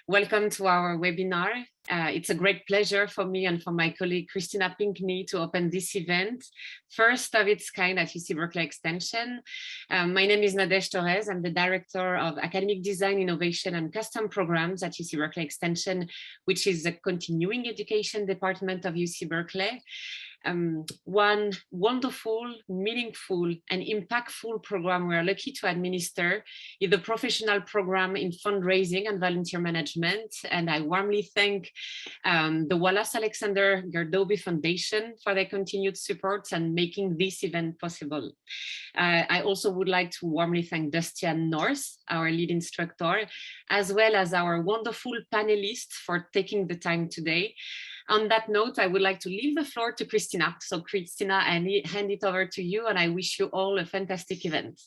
Welcome to our webinar. It's a great pleasure for me and for my colleague Christina Pinkney to open this event, first of its kind at UC Berkeley Extension. My name is Nadège Torres. I'm the Director of Academic Design, Innovation and Custom Programs at UC Berkeley Extension, which is a continuing education department of UC Berkeley. One wonderful, meaningful, and impactful program we are lucky to administer is the professional program in fundraising and volunteer management. And I warmly thank the Wallace Alexander Gardoby Foundation for their continued support and making this event possible. I also would like to warmly thank Dustian North, our lead instructor, as well as our wonderful panelists for taking the time today. On that note, I would like to leave the floor to Christina. So Christina, I hand it over to you, and I wish you all a fantastic event.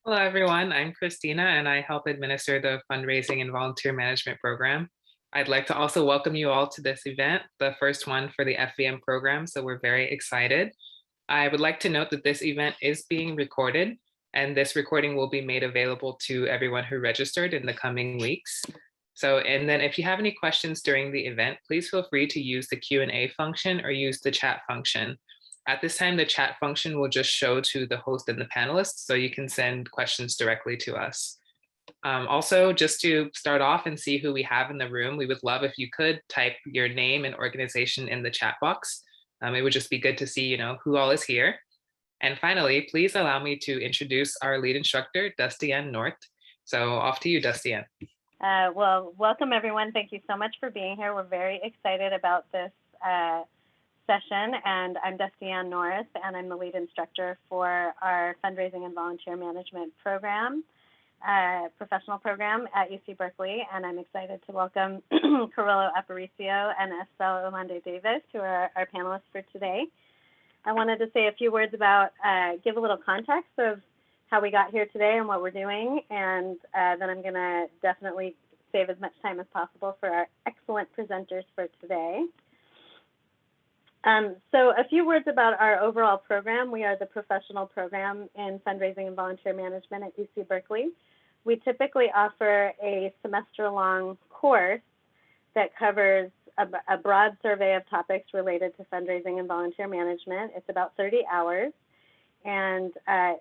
Hello, everyone. I'm Christina, and I help administer the fundraising and volunteer management program. I'd like to also welcome you all to this event, the first one for the FVM program, so we're very excited. I would like to note that this event is being recorded, and this recording will be made available to everyone who registered in the coming weeks. And then if you have any questions during the event, please feel free to use the Q&A function or use the chat function. At this time, the chat function will just show to the host and the panelists, so you can send questions directly to us. Also, just to start off and see who we have in the room, we would love if you could type your name and organization in the chat box. It would just be good to see, who all is here. And finally, please allow me to introduce our lead instructor, Dustian North. So off to you, Dustian. Well, welcome everyone. Thank you so much for being here. We're very excited about this session, and I'm Dustian Norris, and I'm the lead instructor for our fundraising and volunteer management program, professional program at UC Berkeley, and I'm excited to welcome Carollo Aparicio and Estelle Olande Davis, who are our panelists for today. I wanted to say a few words about, give a little context of how we got here today and what we're doing, and then I'm going to definitely save as much time as possible for our excellent presenters for today. So a few words about our overall program. We are the professional program in fundraising and volunteer management at UC Berkeley. We typically offer a semester-long course that covers a broad survey of topics related to fundraising and volunteer management. It's about 30 hours. And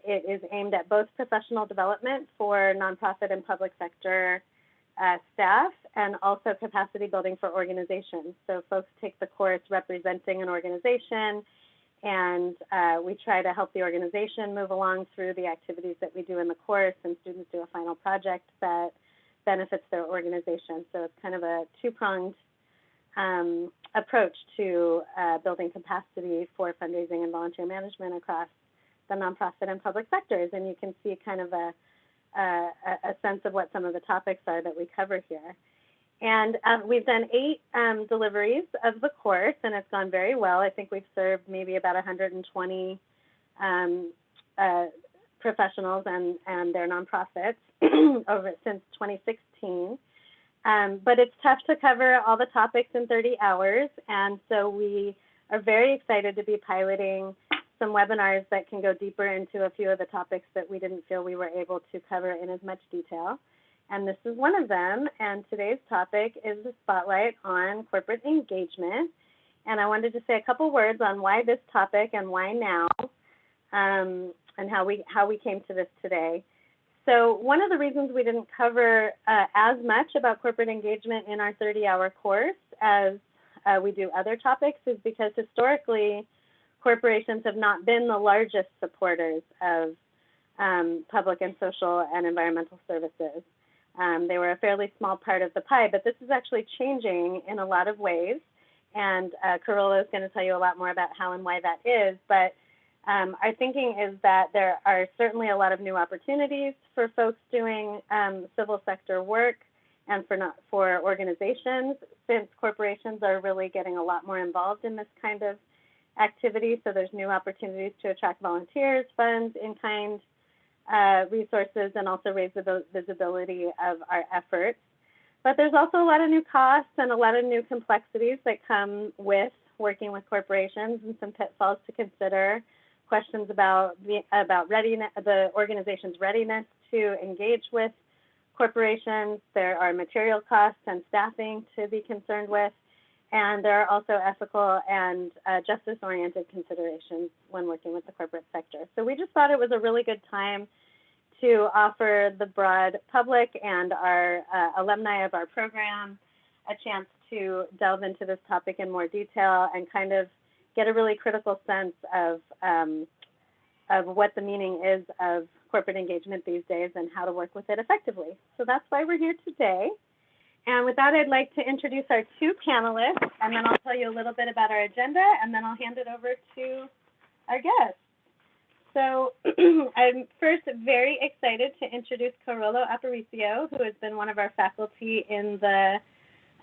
it is aimed at both professional development for nonprofit and public sector staff, and also capacity building for organizations. So folks take the course representing an organization, and we try to help the organization move along through the activities that we do in the course, and students do a final project that benefits their organization. So it's kind of a two-pronged approach to building capacity for fundraising and volunteer management across the nonprofit and public sectors, and you can see kind of a sense of what some of the topics are that we cover here. And we've done 8 deliveries of the course, and it's gone very well. I think we've served maybe about 120 professionals and their nonprofits since 2016. But it's tough to cover all the topics in 30 hours, and so we are very excited to be piloting some webinars that can go deeper into a few of the topics that we didn't feel we were able to cover in as much detail. And this is one of them. And today's topic is the spotlight on corporate engagement. And I wanted to say a couple words on why this topic and why now, and how we came to this today. So one of the reasons we didn't cover as much about corporate engagement in our 30-hour course as we do other topics is because historically, corporations have not been the largest supporters of public and social and environmental services. They were a fairly small part of the pie, but this is actually changing in a lot of ways. And Carollo is going to tell you a lot more about how and why that is. But our thinking is that there are certainly a lot of new opportunities for folks doing civil sector work and for organizations, since corporations are really getting a lot more involved in this kind of activity. So there's new opportunities to attract volunteers, funds, in-kind resources, and also raise the visibility of our efforts. But there's also a lot of new costs and a lot of new complexities that come with working with corporations, and some pitfalls to consider, questions about readiness, the organization's readiness to engage with corporations, there are material costs and staffing to be concerned with, and there are also ethical and justice-oriented considerations when working with the corporate sector. So we just thought it was a really good time to offer the broad public and our alumni of our program a chance to delve into this topic in more detail and kind of get a really critical sense of what the meaning is of corporate engagement these days and how to work with it effectively. So that's why we're here today. And with that, I'd like to introduce our two panelists, and then I'll tell you a little bit about our agenda, and then I'll hand it over to our guests. So I'm first very excited to introduce Carollo Aparicio, who has been one of our faculty in the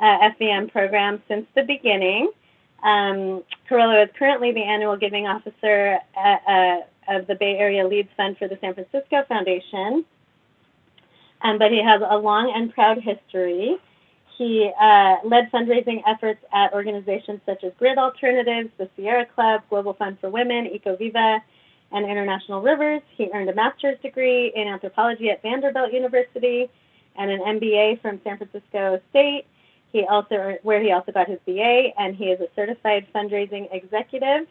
FVM program since the beginning. Carollo is currently the annual giving officer of the Bay Area Leads Fund for the San Francisco Foundation, but he has a long and proud history. He led fundraising efforts at organizations such as Grid Alternatives, the Sierra Club, Global Fund for Women, EcoViva, and International Rivers. He earned a master's degree in anthropology at Vanderbilt University and an MBA from San Francisco State. Where he also got his BA, and he is a certified fundraising executive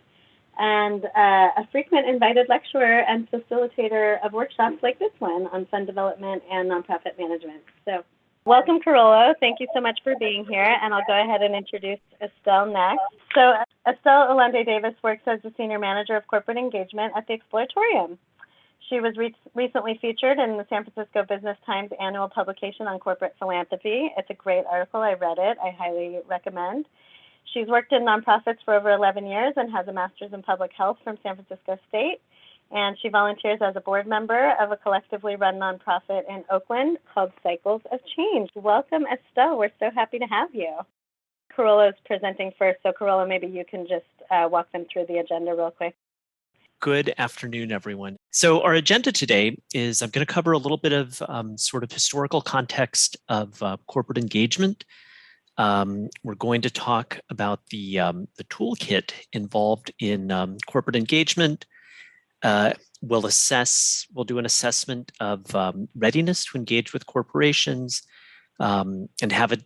and a frequent invited lecturer and facilitator of workshops like this one on fund development and nonprofit management. So welcome, Carollo. Thank you so much for being here, and I'll go ahead and introduce Estelle next. So Estelle Allende Davis works as the Senior Manager of Corporate Engagement at the Exploratorium. She was recently featured in the San Francisco Business Times annual publication on corporate philanthropy. It's a great article. I read it. I highly recommend. She's worked in nonprofits for over 11 years and has a master's in public health from San Francisco State. And she volunteers as a board member of a collectively run nonprofit in Oakland called Cycles of Change. Welcome, Estelle. We're so happy to have you. Carollo is presenting first. So Carollo, maybe you can just walk them through the agenda real quick. Good afternoon, everyone. So our agenda today is I'm going to cover a little bit of sort of historical context of corporate engagement. We're going to talk about the toolkit involved in corporate engagement. We'll do an assessment of readiness to engage with corporations and have a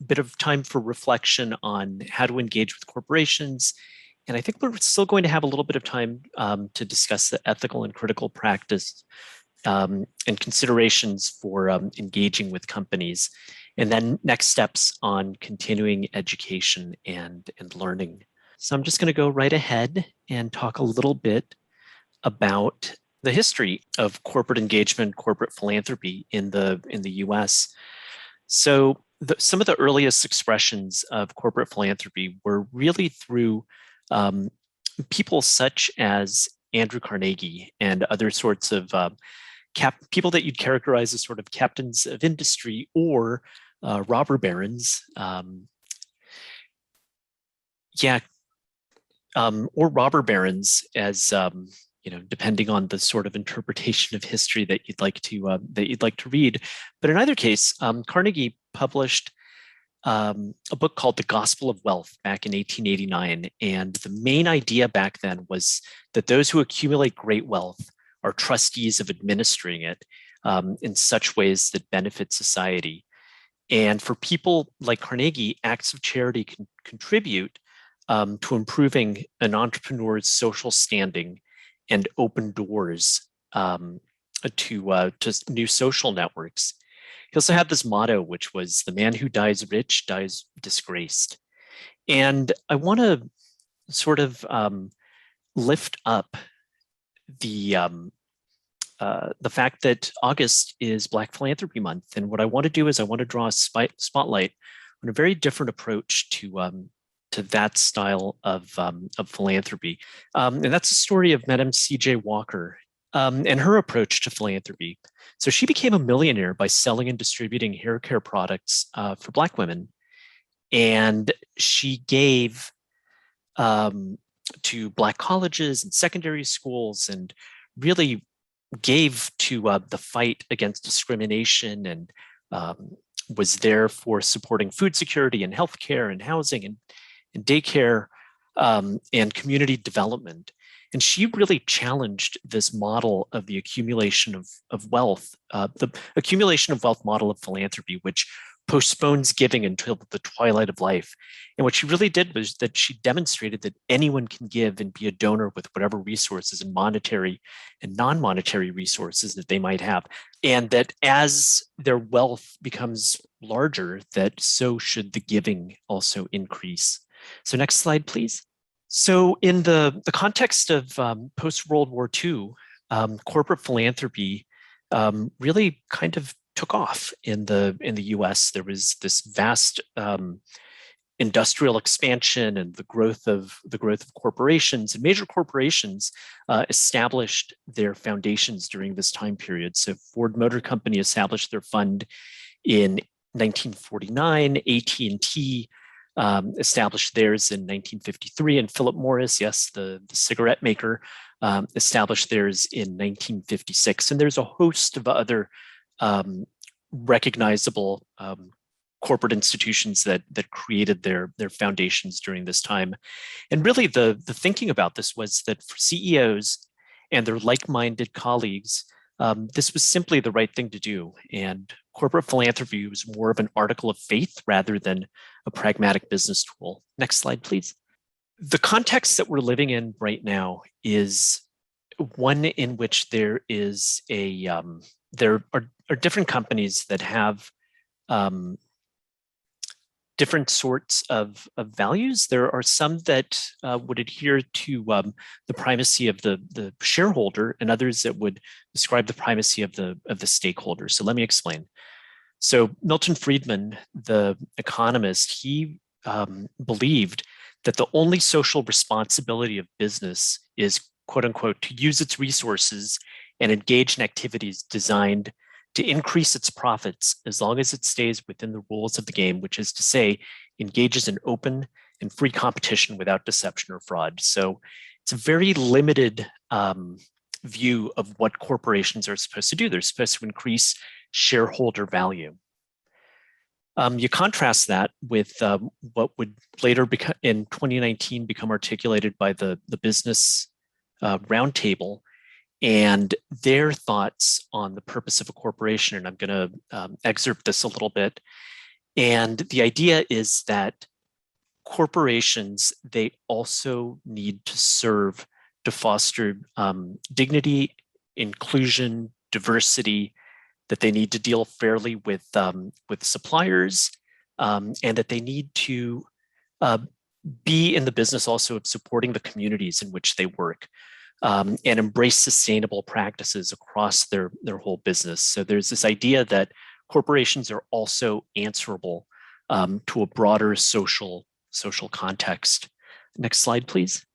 bit of time for reflection on how to engage with corporations. And I think we're still going to have a little bit of time to discuss the ethical and critical practice and considerations for engaging with companies. And then next steps on continuing education and learning. So I'm just going to go right ahead and talk a little bit about the history of corporate engagement, corporate philanthropy in the US. So some of the earliest expressions of corporate philanthropy were really through people such as Andrew Carnegie and other sorts of people that you'd characterize as sort of captains of industry or robber barons, or robber barons, as depending on the sort of interpretation of history that you'd like to read. But in either case, Carnegie published a book called The Gospel of Wealth back in 1889. And the main idea back then was that those who accumulate great wealth are trustees of administering it in such ways that benefit society. And for people like Carnegie, acts of charity can contribute to improving an entrepreneur's social standing and open doors to new social networks. He also had this motto, which was, "The man who dies rich dies disgraced." And I want to sort of lift up the fact that August is Black Philanthropy Month. And what I want to do is I want to draw a spotlight on a very different approach to that style of philanthropy. And that's the story of Madame C.J. Walker and her approach to philanthropy. So she became a millionaire by selling and distributing hair care products for Black women. And she gave to Black colleges and secondary schools and really gave to the fight against discrimination and was there for supporting food security and healthcare and housing and daycare and community development. And she really challenged this model of the accumulation of wealth, the accumulation of wealth model of philanthropy, which postpones giving until the twilight of life. And what she really did was that she demonstrated that anyone can give and be a donor with whatever resources and monetary and non-monetary resources that they might have. And that as their wealth becomes larger, that so should the giving also increase. So next slide, please. So in the context of post-World War II, corporate philanthropy really kind of took off in the U.S. There was this vast industrial expansion and the growth of corporations, and major corporations established their foundations during this time period. So Ford Motor Company established their fund in 1949. AT&T established theirs in 1953, and Philip Morris, yes, the cigarette maker, established theirs in 1956. And there's a host of other recognizable corporate institutions that created their foundations during this time. And really the thinking about this was that for CEOs and their like-minded colleagues, this was simply the right thing to do. And corporate philanthropy was more of an article of faith rather than a pragmatic business tool. Next slide, please. The context that we're living in right now is one in which there is there are different companies that have different sorts of values. There are some that would adhere to the primacy of the shareholder, and others that would describe the primacy of the stakeholder. So let me explain. So Milton Friedman, the economist, he believed that the only social responsibility of business is, quote unquote, to use its resources and engage in activities designed to increase its profits as long as it stays within the rules of the game, which is to say, engages in open and free competition without deception or fraud. So it's a very limited view of what corporations are supposed to do. They're supposed to increase shareholder value. You contrast that with what would later become, in 2019, become articulated by the Business Roundtable and their thoughts on the purpose of a corporation. And I'm going to excerpt this a little bit. And the idea is that corporations, they also need to serve to foster dignity, inclusion, diversity, that they need to deal fairly with suppliers, and that they need to be in the business also of supporting the communities in which they work, and embrace sustainable practices across their whole business. So there's this idea that corporations are also answerable to a broader social context. Next slide, please.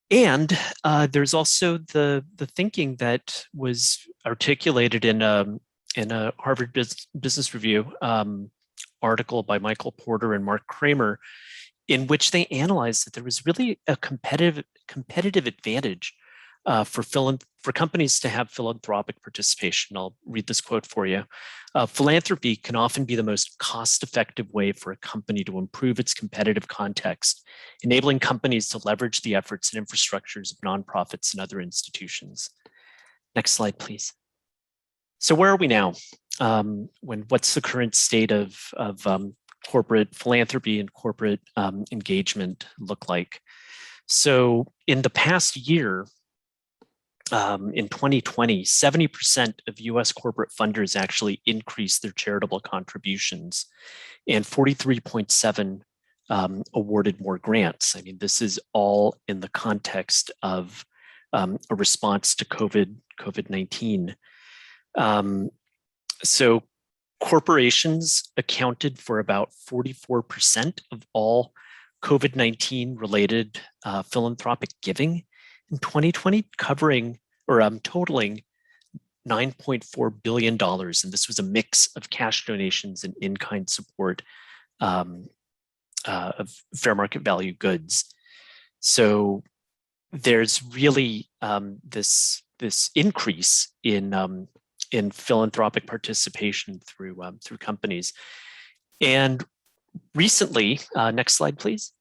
And there's also the thinking that was articulated in a Harvard Business Review article by Michael Porter and Mark Kramer, in which they analyzed that there was really a competitive advantage for companies to have philanthropic participation. I'll read this quote for you. Philanthropy can often be the most cost-effective way for a company to improve its competitive context, enabling companies to leverage the efforts and infrastructures of nonprofits and other institutions. Next slide, please. So where are we now? What's the current state of corporate philanthropy and corporate engagement look like? So in the past year, in 2020, 70% of US corporate funders actually increased their charitable contributions, and 43.7 awarded more grants. I mean, this is all in the context of a response to COVID-19. So corporations accounted for about 44% of all COVID-19 related philanthropic giving in 2020, totaling $9.4 billion. And this was a mix of cash donations and in-kind support of fair market value goods. So there's really this increase in philanthropic participation through companies. And recently, next slide, please.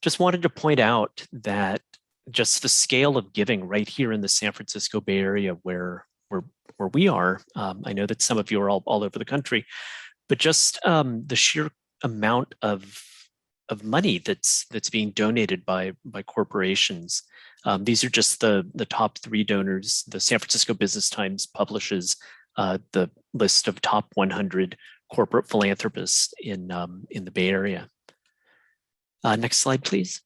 Just wanted to point out that just the scale of giving right here in the San Francisco Bay Area where we are. I know that some of you are all over the country, but just the sheer amount of money that's being donated by corporations. These are just the top 3 donors. The San Francisco Business Times publishes the list of top 100 corporate philanthropists in the Bay Area. Next slide, please.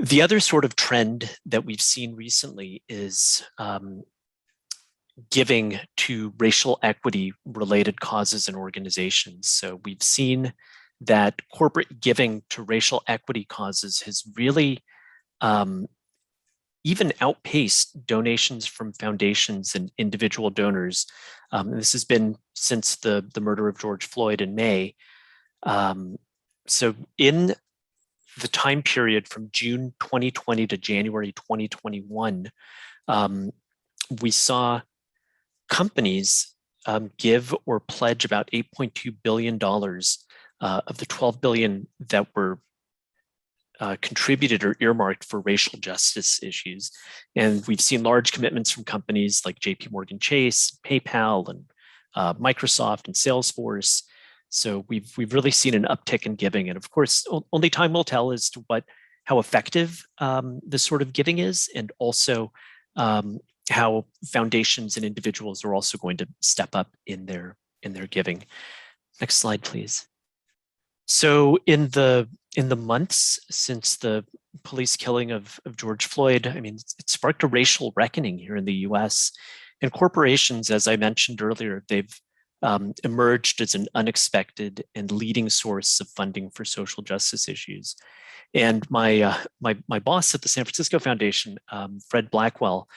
The other sort of trend that we've seen recently is giving to racial equity related causes and organizations. So we've seen that corporate giving to racial equity causes has really even outpaced donations from foundations and individual donors. And this has been since the murder of George Floyd in May. So in the time period from June 2020 to January 2021, we saw companies give or pledge about $8.2 billion of the $12 billion that were contributed or earmarked for racial justice issues. And we've seen large commitments from companies like JP Morgan Chase, PayPal, and Microsoft and Salesforce. So we've really seen an uptick in giving. And of course, only time will tell as to how effective this sort of giving is, and also how foundations and individuals are also going to step up in their giving. Next slide, please. So in the months since the police killing of George Floyd, I mean, it sparked a racial reckoning here in the US. And corporations, as I mentioned earlier, they've emerged as an unexpected and leading source of funding for social justice issues. And my boss at the San Francisco Foundation, Fred Blackwell,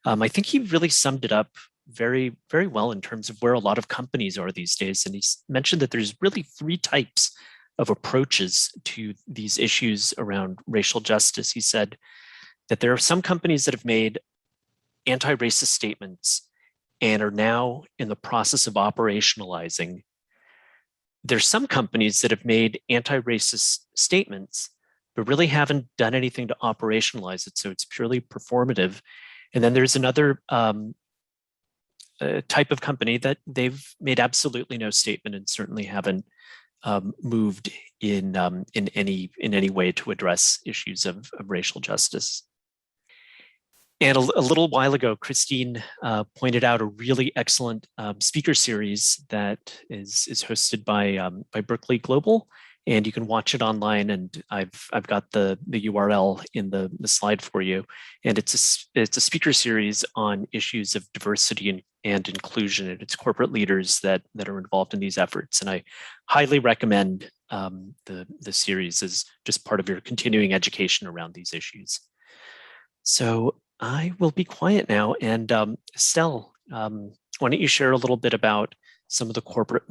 I think he really summed it up very, very well in terms of where a lot of companies are these days. And he's mentioned that there's really 3 types of approaches to these issues around racial justice. He said that there are some companies that have made anti-racist statements and are now in the process of operationalizing. There's some companies that have made anti-racist statements, but really haven't done anything to operationalize it. So it's purely performative. And then there's another type of company that they've made absolutely no statement and certainly haven't moved in any way to address issues of racial justice. And a little while ago, Christine pointed out a really excellent speaker series that is hosted by Berkeley Global, and you can watch it online. And I've got the URL in the slide for you. And it's a speaker series on issues of diversity and inclusion, and it's corporate leaders that are involved in these efforts. And I highly recommend the series as just part of your continuing education around these issues. So I will be quiet now. And Estelle, why don't you share a little bit about some of the corporate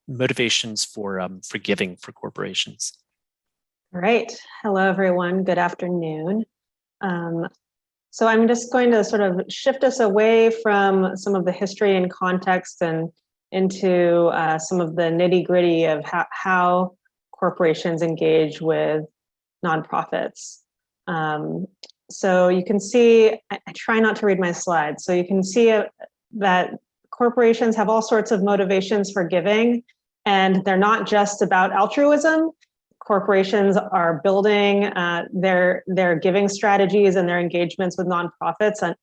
motivations for giving for corporations? All right. Hello, everyone. Good afternoon. So I'm just going to sort of shift us away from some of the history and context and into some of the nitty-gritty of how corporations engage with nonprofits. So you can see, I try not to read my slides. So you can see that corporations have all sorts of motivations for giving, and they're not just about altruism. Corporations are building their giving strategies and their engagements with nonprofits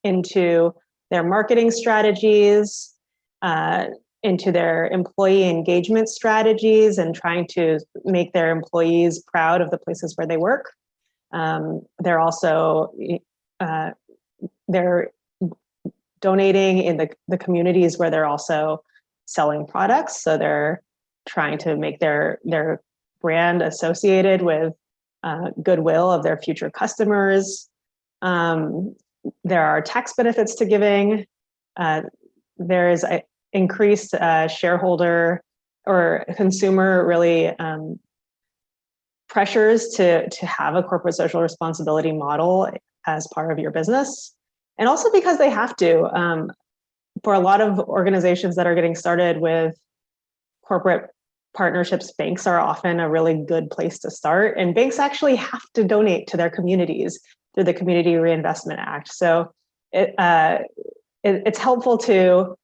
into their marketing strategies, into their employee engagement strategies, and trying to make their employees proud of the places where they work. They're also they're donating in the communities where they're also selling products. So they're trying to make their brand associated with goodwill of their future customers. There are tax benefits to giving. There is increased shareholder or consumer really pressures to have a corporate social responsibility model as part of your business. And also because they have to. For a lot of organizations that are getting started with corporate partnerships, banks are often a really good place to start. And banks actually have to donate to their communities. through the Community Reinvestment Act. So it's helpful to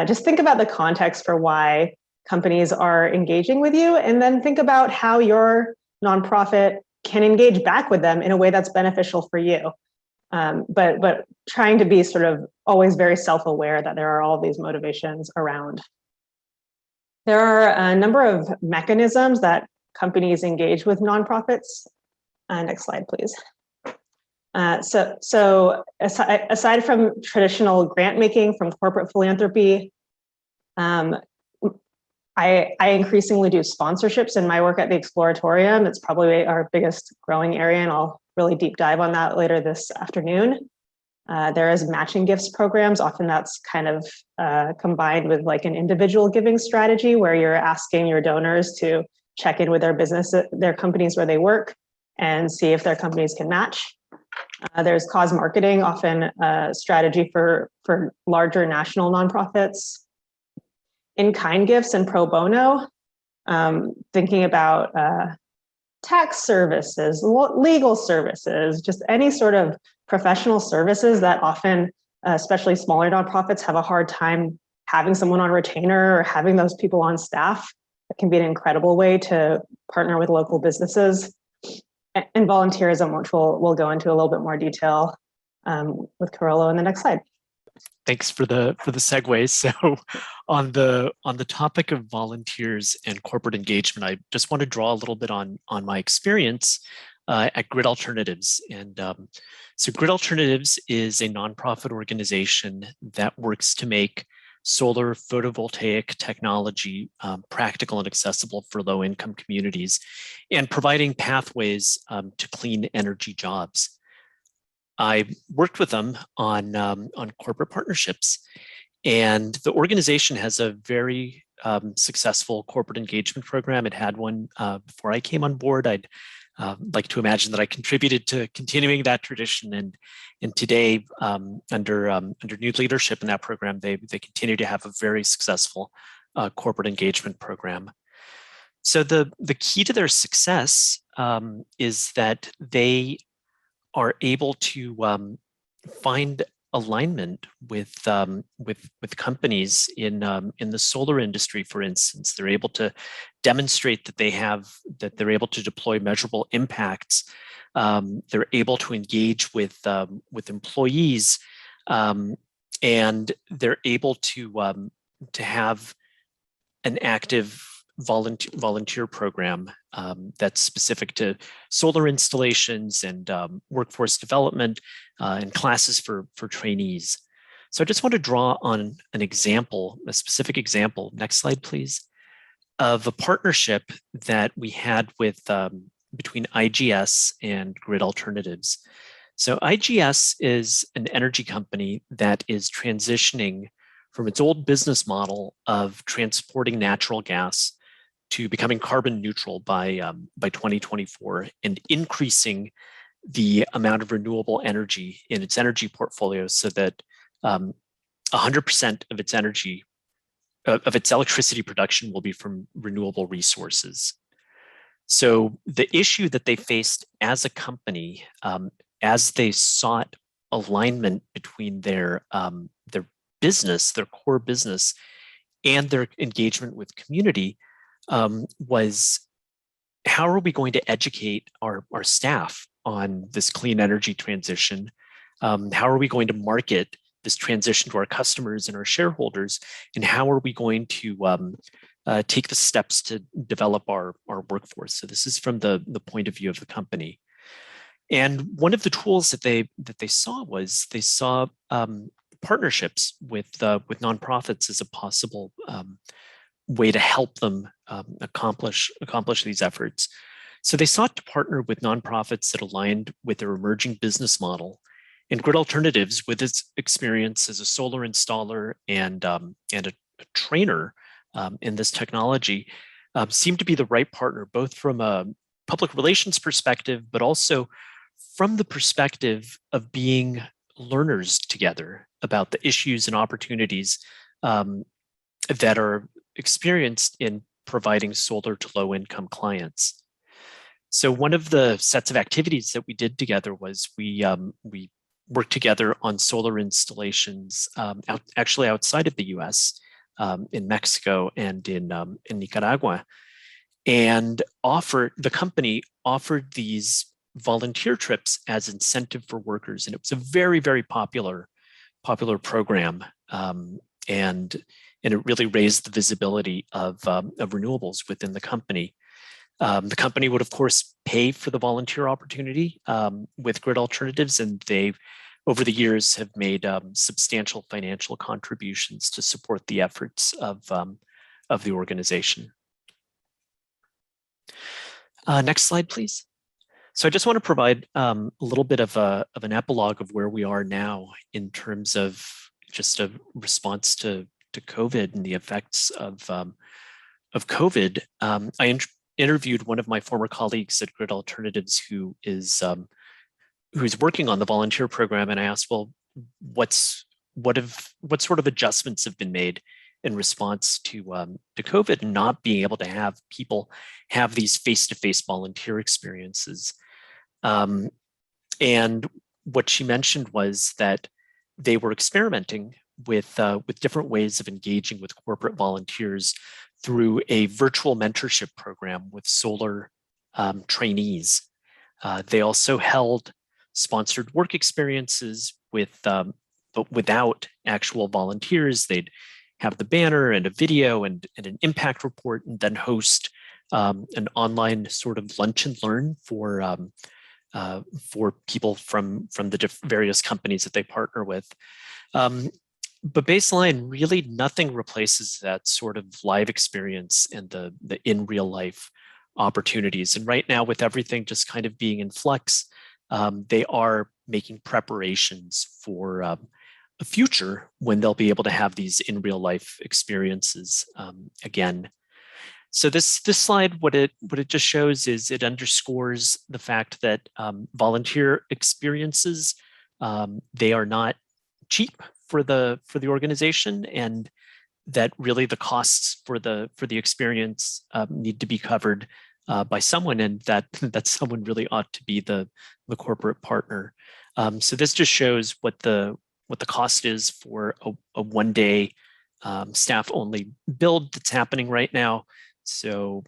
just think about the context for why companies are engaging with you, and then think about how your nonprofit can engage back with them in a way that's beneficial for you. But trying to be sort of always very self-aware that there are all these motivations around. There are a number of mechanisms that companies engage with nonprofits. Next slide, please. So aside from traditional grant making from corporate philanthropy, I increasingly do sponsorships in my work at the Exploratorium. It's probably our biggest growing area, and I'll really deep dive on that later this afternoon. There is matching gifts programs. Often that's kind of combined with like an individual giving strategy where you're asking your donors to check in with their business, their companies where they work, and see if their companies can match. There's cause marketing, often a strategy for larger national nonprofits. In-kind gifts and pro bono, thinking about tax services, legal services, just any sort of professional services that often, especially smaller nonprofits, have a hard time having someone on retainer or having those people on staff. It can be an incredible way to partner with local businesses. And volunteerism, which we'll go into a little bit more detail with Carollo in the next slide. Thanks for the segue. So on the topic of volunteers and corporate engagement, I just want to draw a little bit on my experience at Grid Alternatives. And so Grid Alternatives is a nonprofit organization that works to make solar photovoltaic technology practical and accessible for low-income communities, and providing pathways to clean energy jobs. I worked with them on corporate partnerships, and the organization has a very successful corporate engagement program. It had one before I came on board. I'd like to imagine that I contributed to continuing that tradition, and today, under new leadership in that program, they continue to have a very successful corporate engagement program. So the key to their success is that they are able to find alignment with companies in the solar industry. For instance, they're able to demonstrate that they're able to deploy measurable impacts. They're able to engage with employees, and they're able to have an active volunteer program that's specific to solar installations and workforce development and classes for trainees. So I just want to draw on an example, a specific example. Next slide, please, of a partnership that we had with between IGS and Grid Alternatives. So IGS is an energy company that is transitioning from its old business model of transporting natural gas to becoming carbon neutral by 2024 and increasing the amount of renewable energy in its energy portfolio so that 100% of its energy, of its electricity production will be from renewable resources. So the issue that they faced as a company, as they sought alignment between their business, their core business, and their engagement with community, was how are we going to educate our staff on this clean energy transition? How are we going to market this transition to our customers and our shareholders? And how are we going to take the steps to develop our workforce? So this is from the point of view of the company. And one of the tools that they saw was they saw partnerships with nonprofits as a possible way to help them accomplish these efforts. So they sought to partner with nonprofits that aligned with their emerging business model. And Grid Alternatives, with its experience as a solar installer and a trainer in this technology, seemed to be the right partner, both from a public relations perspective, but also from the perspective of being learners together about the issues and opportunities that are experienced in providing solar to low-income clients. So one of the sets of activities that we did together was we worked together on solar installations actually outside of the US, in Mexico and in Nicaragua, and the company offered these volunteer trips as incentive for workers. And it was a very, very popular program. And it really raised the visibility of renewables within the company. The company would, of course, pay for the volunteer opportunity with Grid Alternatives, and they, over the years, have made substantial financial contributions to support the efforts of the organization. Next slide, please. So I just want to provide a little bit of an epilogue of where we are now in terms of just a response to COVID and the effects of COVID. I interviewed one of my former colleagues at Grid Alternatives who's working on the volunteer program, and I asked, well, what sort of adjustments have been made in response to COVID and not being able to have people have these face-to-face volunteer experiences. And what she mentioned was that they were experimenting with different ways of engaging with corporate volunteers through a virtual mentorship program with solar trainees. They also held sponsored work experiences but without actual volunteers. They'd have the banner and a video and an impact report, and then host an online sort of lunch and learn for people from the various companies that they partner with. But baseline, really nothing replaces that sort of live experience and the in real life opportunities. And right now, with everything just kind of being in flux, they are making preparations for a future when they'll be able to have these in real life experiences again. So this slide, what it just shows is it underscores the fact that volunteer experiences, they are not cheap for the organization, and that really the costs for the experience need to be covered by someone, and that someone really ought to be the corporate partner. So this just shows what the cost is for a one-day staff only build that's happening right now. So,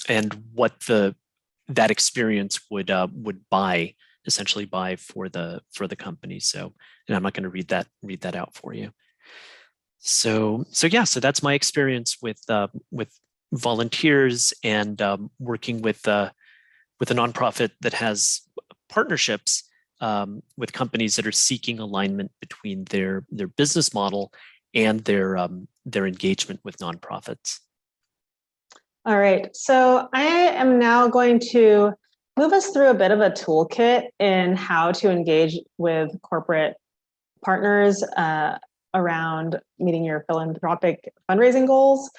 and what that experience would essentially buy for the company. So, and I'm not going to read that out for you. So that's my experience with volunteers and working with a nonprofit that has partnerships with companies that are seeking alignment between their business model and their engagement with nonprofits. All right, so I am now going to move us through a bit of a toolkit in how to engage with corporate partners around meeting your philanthropic fundraising goals.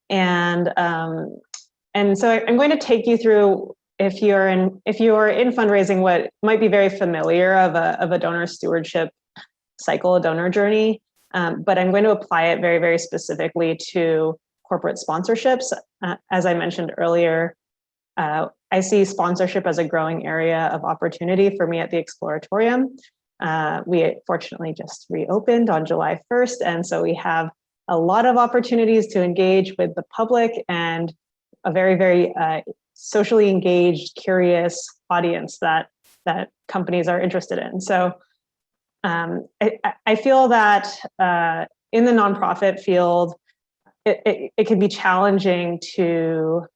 And so I'm going to take you through, if you are in fundraising, what might be very familiar of a donor stewardship cycle, a donor journey, but I'm going to apply it very, very specifically to corporate sponsorships. As I mentioned earlier, I see sponsorship as a growing area of opportunity for me at the Exploratorium. We fortunately just reopened on July 1st, and so we have a lot of opportunities to engage with the public and a very, very socially engaged, curious audience that companies are interested in. So I feel that in the nonprofit field, it can be challenging to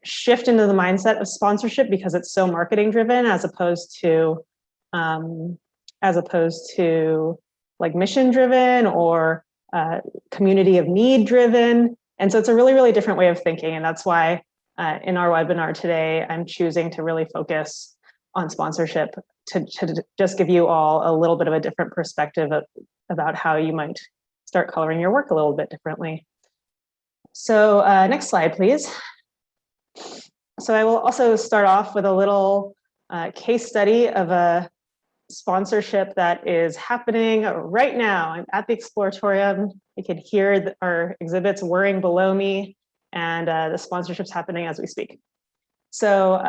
shift into the mindset of sponsorship because it's so marketing driven as opposed to like mission driven or community of need driven. And so it's a really, really different way of thinking. And that's why in our webinar today, I'm choosing to really focus on sponsorship to just give you all a little bit of a different perspective about how you might start coloring your work a little bit differently. So next slide, please. So I will also start off with a little case study of a sponsorship that is happening right now. I'm at the Exploratorium. You can hear our exhibits whirring below me, and the sponsorship's happening as we speak. So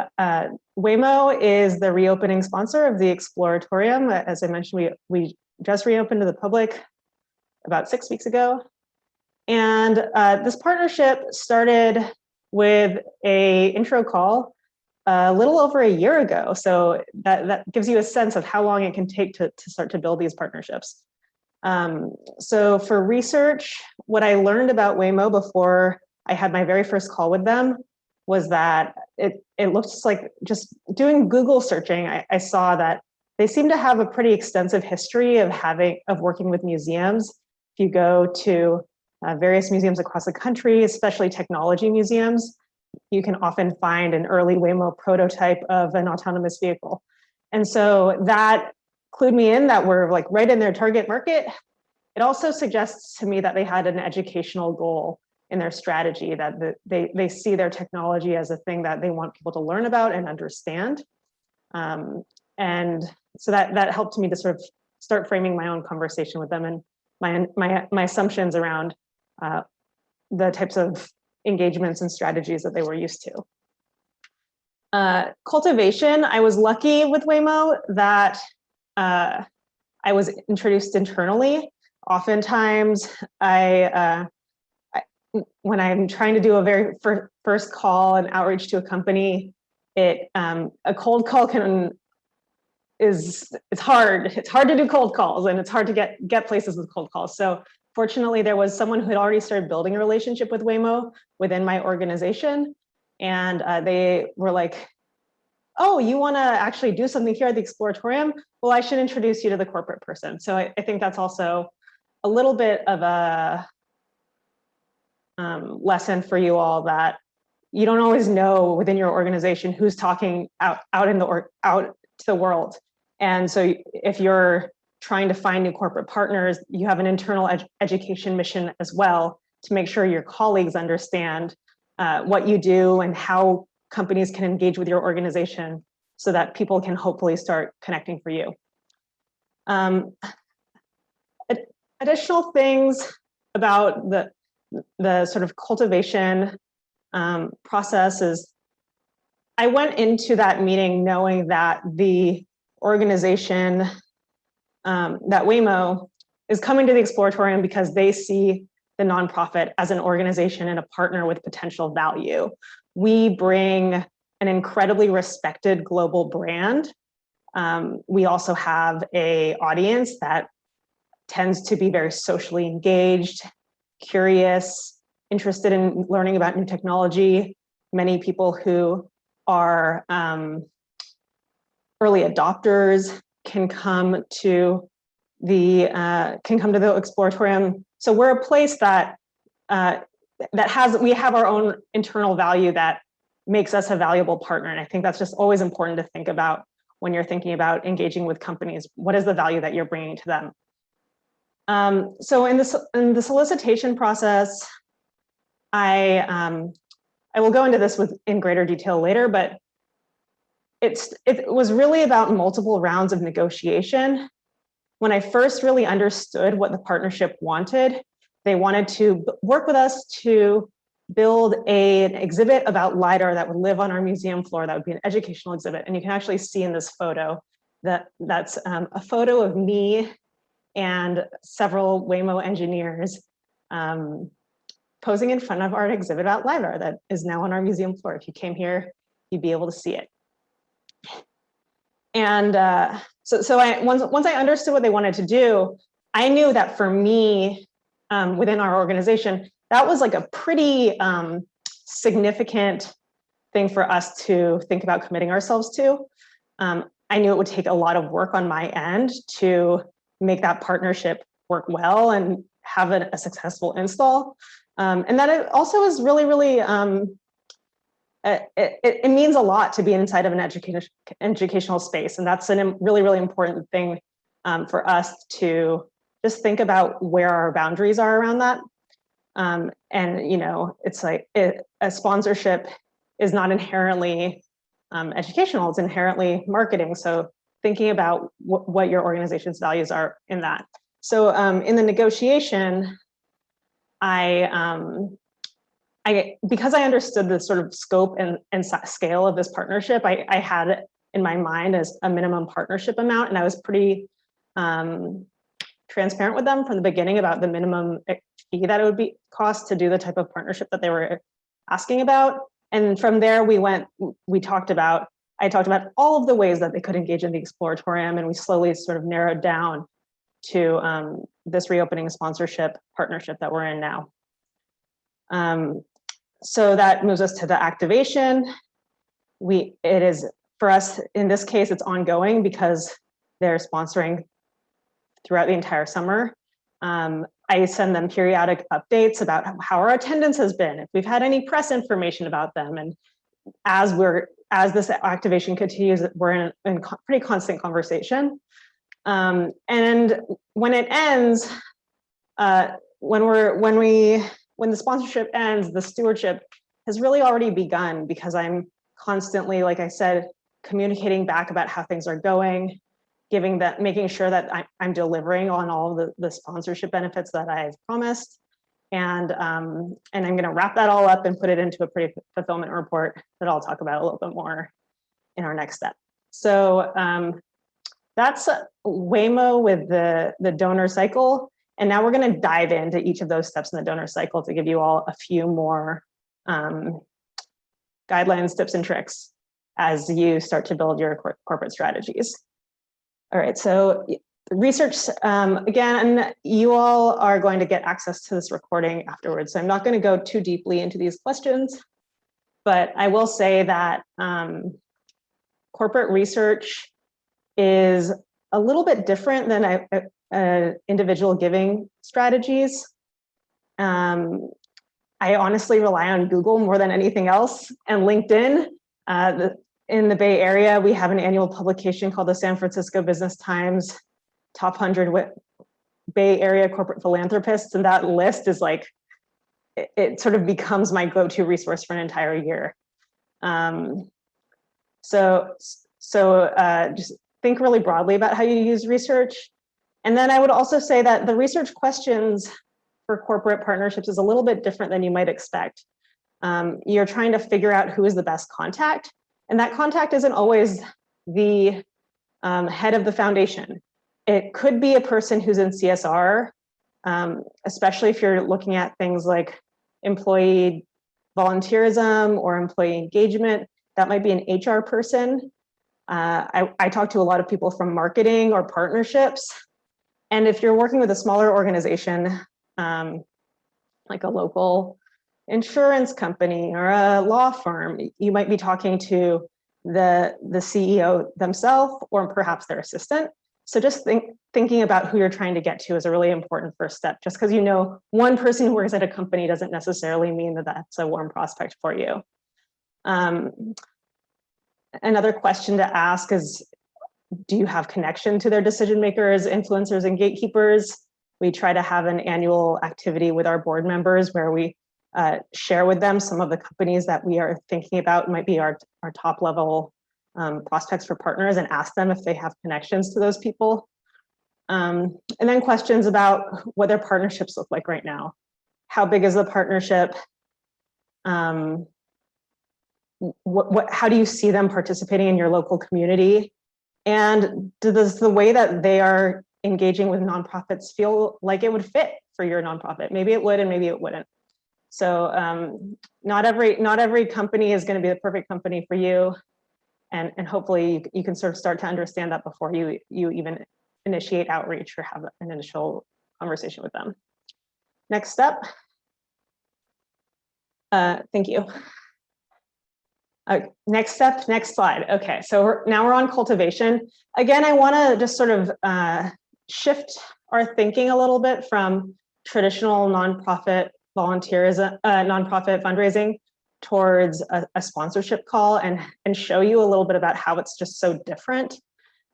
Waymo is the reopening sponsor of the Exploratorium. As I mentioned, we just reopened to the public about 6 weeks ago. And this partnership started with a intro call a little over a year ago. So that gives you a sense of how long it can take to start to build these partnerships. So for research, what I learned about Waymo before I had my very first call with them was that it looks like, just doing Google searching, I saw that they seem to have a pretty extensive history of working with museums. If you go to various museums across the country, especially technology museums, you can often find an early Waymo prototype of an autonomous vehicle. And so that clued me in that we're like right in their target market. It also suggests to me that they had an educational goal in their strategy, that they see their technology as a thing that they want people to learn about and understand. And so that helped me to sort of start framing my own conversation with them and my assumptions around the types of engagements and strategies that they were used to. Cultivation, I was lucky with Waymo that I was introduced internally. Oftentimes, when I'm trying to do a very first call and outreach to a company, a cold call it's hard. It's hard to do cold calls, and it's hard to get places with cold calls. So fortunately, there was someone who had already started building a relationship with Waymo within my organization, and they were like, "Oh, you want to actually do something here at the Exploratorium? Well, I should introduce you to the corporate person." So I think that's also a little bit of a lesson for you all, that you don't always know within your organization who's talking out to the world. And so if you're trying to find new corporate partners, you have an internal education mission as well, to make sure your colleagues understand what you do and how companies can engage with your organization, so that people can hopefully start connecting for you. Additional things about the sort of cultivation process is, I went into that meeting knowing that the organization, that Waymo, is coming to the Exploratorium because they see the nonprofit as an organization and a partner with potential value. We bring an incredibly respected global brand. We also have an audience that tends to be very socially engaged, curious, interested in learning about new technology. Many people who are early adopters can come to the Exploratorium. So we're a place that we have our own internal value that makes us a valuable partner. And I think that's just always important to think about when you're thinking about engaging with companies. What is the value that you're bringing to them? So in the solicitation process, I will go into this in greater detail later, but it was really about multiple rounds of negotiation. When I first really understood what the partnership wanted, they wanted to work with us to build an exhibit about LiDAR that would live on our museum floor. That would be an educational exhibit. And you can actually see in this photo that's a photo of me and several Waymo engineers posing in front of our exhibit about LiDAR that is now on our museum floor. If you came here, you'd be able to see it. And so once I understood what they wanted to do, I knew that for me, within our organization, that was like a pretty significant thing for us to think about committing ourselves to. I knew it would take a lot of work on my end to make that partnership work well and have a successful install. And that it also is really, really, it means a lot to be inside of an educational space. And that's a really, really important thing for us to just think about where our boundaries are around that. And, you know, it's like a sponsorship is not inherently educational, it's inherently marketing. So thinking about what your organization's values are in that. So in the negotiation, I because I understood the sort of scope and scale of this partnership, I had it in my mind as a minimum partnership amount, and I was pretty transparent with them from the beginning about the minimum fee that it would be cost to do the type of partnership that they were asking about. And from there, I talked about all of the ways that they could engage in the exploratorium, and we slowly sort of narrowed down to this reopening sponsorship partnership that we're in now. So that moves us to the activation. It is, for us, in this case, it's ongoing because they're sponsoring throughout the entire summer. I send them periodic updates about how our attendance has been, if we've had any press information about them. And as this activation continues, we're in pretty constant conversation. And when it ends, when the sponsorship ends, the stewardship has really already begun, because I'm constantly, like I said, communicating back about how things are going, making sure that I'm delivering on all the sponsorship benefits that I've promised. And I'm going to wrap that all up and put it into a pre-fulfillment report that I'll talk about a little bit more in our next step. So that's Waymo with the donor cycle. And now we're going to dive into each of those steps in the donor cycle to give you all a few more guidelines, tips, and tricks as you start to build your corporate strategies. All right, so research, again, you all are going to get access to this recording afterwards, so I'm not going to go too deeply into these questions, but I will say that corporate research is a little bit different than individual giving strategies. I honestly rely on Google more than anything else, and LinkedIn. In the Bay Area, we have an annual publication called the San Francisco Business Times Top 100 Bay Area Corporate Philanthropists, and that list is like, it sort of becomes my go-to resource for an entire year. So just think really broadly about how you use research. And then I would also say that the research questions for corporate partnerships is a little bit different than you might expect. You're trying to figure out who is the best contact, and that contact isn't always the head of the foundation. It could be a person who's in CSR, especially if you're looking at things like employee volunteerism or employee engagement. That might be an HR person. I talk to a lot of people from marketing or partnerships. And if you're working with a smaller organization, like a local insurance company or a law firm, you might be talking to the CEO themselves or perhaps their assistant. So just thinking about who you're trying to get to is a really important first step. Just because you know one person who works at a company doesn't necessarily mean that that's a warm prospect for you. Another question to ask is, do you have connection to their decision makers, influencers, and gatekeepers? We try to have an annual activity with our board members where we share with them some of the companies that we are thinking about might be our top level prospects for partners, and ask them if they have connections to those people. And then questions about what their partnerships look like right now. How big is the partnership? How do you see them participating in your local community? And does the way that they are engaging with nonprofits feel like it would fit for your nonprofit? Maybe it would, and maybe it wouldn't. So not every company is going to be the perfect company for you. And hopefully you can sort of start to understand that before you even initiate outreach or have an initial conversation with them. Next step. Thank you. Next step, next slide. Okay, so now we're on cultivation. Again, I want to just sort of shift our thinking a little bit from traditional nonprofit volunteerism, nonprofit fundraising towards a sponsorship call and show you a little bit about how it's just so different.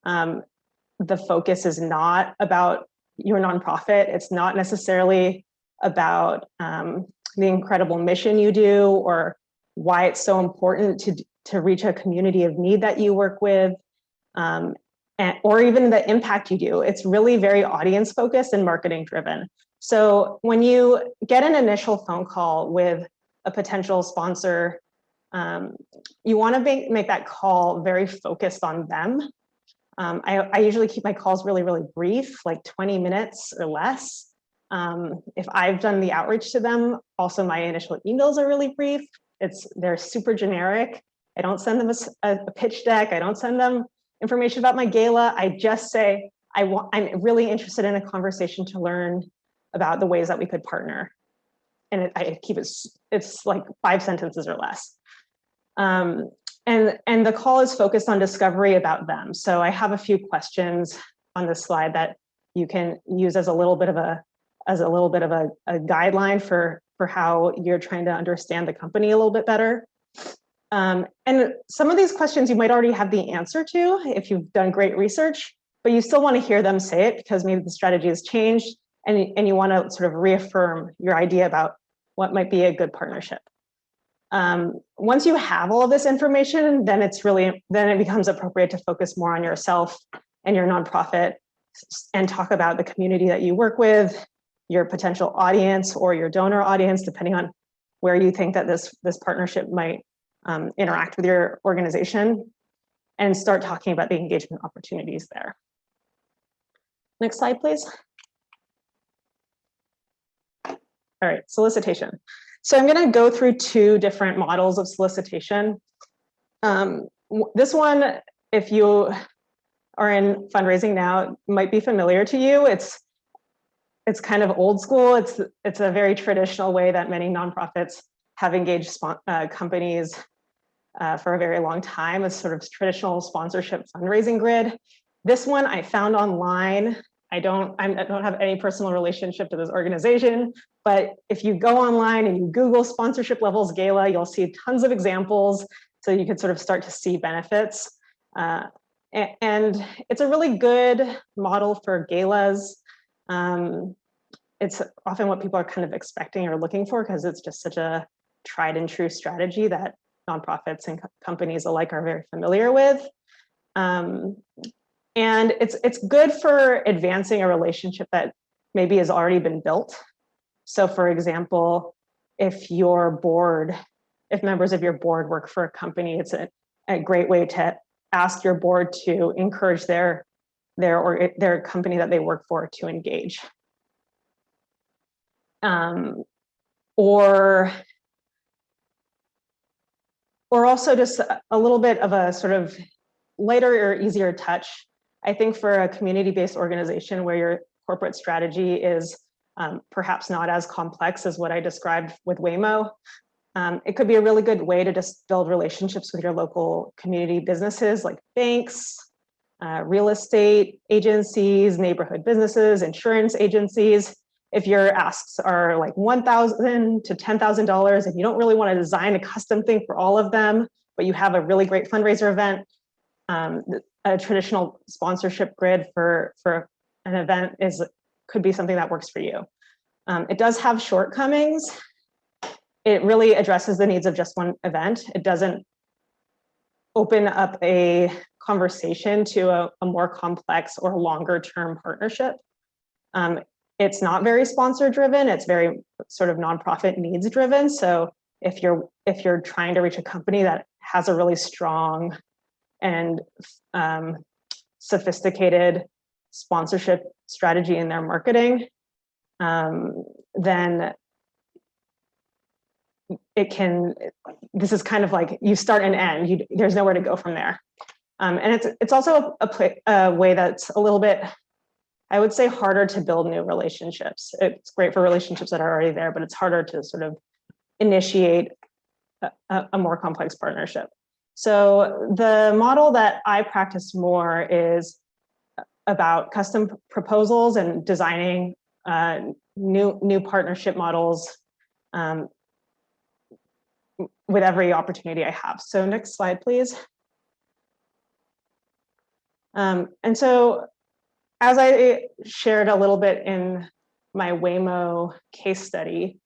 The focus is not about your nonprofit. It's not necessarily about the incredible mission you do or why it's so important to reach a community of need that you work with, or even the impact you do. It's really very audience focused and marketing driven. So when you get an initial phone call with a potential sponsor, you want to make that call very focused on them. I usually keep my calls really, really brief, like 20 minutes or less. If I've done the outreach to them, also my initial emails are really brief. They're super generic. I don't send them a pitch deck. I don't send them information about my gala. I just say, I'm really interested in a conversation to learn about the ways that we could partner. And I keep it's like 5 sentences or less. And the call is focused on discovery about them. So I have a few questions on this slide that you can use as a little bit of a guideline for how you're trying to understand the company a little bit better. And some of these questions you might already have the answer to if you've done great research, but you still want to hear them say it because maybe the strategy has changed and you want to sort of reaffirm your idea about what might be a good partnership. Once you have all of this information, then it becomes appropriate to focus more on yourself and your nonprofit and talk about the community that you work with, your potential audience or your donor audience, depending on where you think that this partnership might interact with your organization, and start talking about the engagement opportunities there. Next slide, please. All right, solicitation. So I'm going to go through 2 different models of solicitation. This one, if you are in fundraising now, might be familiar to you. It's kind of old school. It's a very traditional way that many nonprofits have engaged companies for a very long time. It's sort of traditional sponsorship fundraising grid. This one I found online. I don't have any personal relationship to this organization, but if you go online and you Google sponsorship levels gala, you'll see tons of examples. So you can sort of start to see benefits. And it's a really good model for galas. It's often what people are kind of expecting or looking for because it's just such a tried and true strategy that nonprofits and companies alike are very familiar with. And it's good for advancing a relationship that maybe has already been built. So for example, if members of your board work for a company, it's a great way to ask your board to encourage their company that they work for to engage. Or also just a little bit of a sort of lighter or easier touch. I think for a community-based organization where your corporate strategy is perhaps not as complex as what I described with Waymo, it could be a really good way to just build relationships with your local community businesses like banks, real estate agencies, neighborhood businesses, insurance agencies. If your asks are like $1,000 to $10,000 and you don't really want to design a custom thing for all of them, but you have a really great fundraiser event, a traditional sponsorship grid for an event could be something that works for you. It does have shortcomings. It really addresses the needs of just one event. It doesn't open up a conversation to a more complex or longer term partnership. It's not very sponsor driven. It's very sort of nonprofit needs driven. So if you're trying to reach a company that has a really strong and sophisticated sponsorship strategy in their marketing, then this is kind of like you start and end. There's nowhere to go from there. And it's also a way that's a little bit, I would say, harder to build new relationships. It's great for relationships that are already there, but it's harder to sort of initiate a more complex partnership. So the model that I practice more is about custom proposals and designing new partnership models with every opportunity I have. So next slide, please. And so as I shared a little bit in my Waymo case study,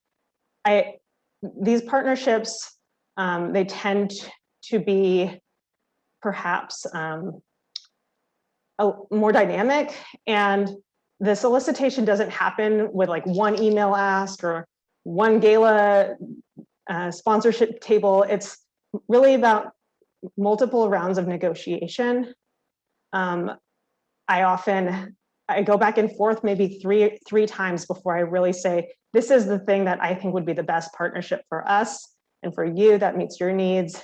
these partnerships, they tend to be perhaps more dynamic, and the solicitation doesn't happen with like one email ask or one gala sponsorship table. It's really about multiple rounds of negotiation. I go back and forth maybe three times before I really say, this is the thing that I think would be the best partnership for us and for you, that meets your needs.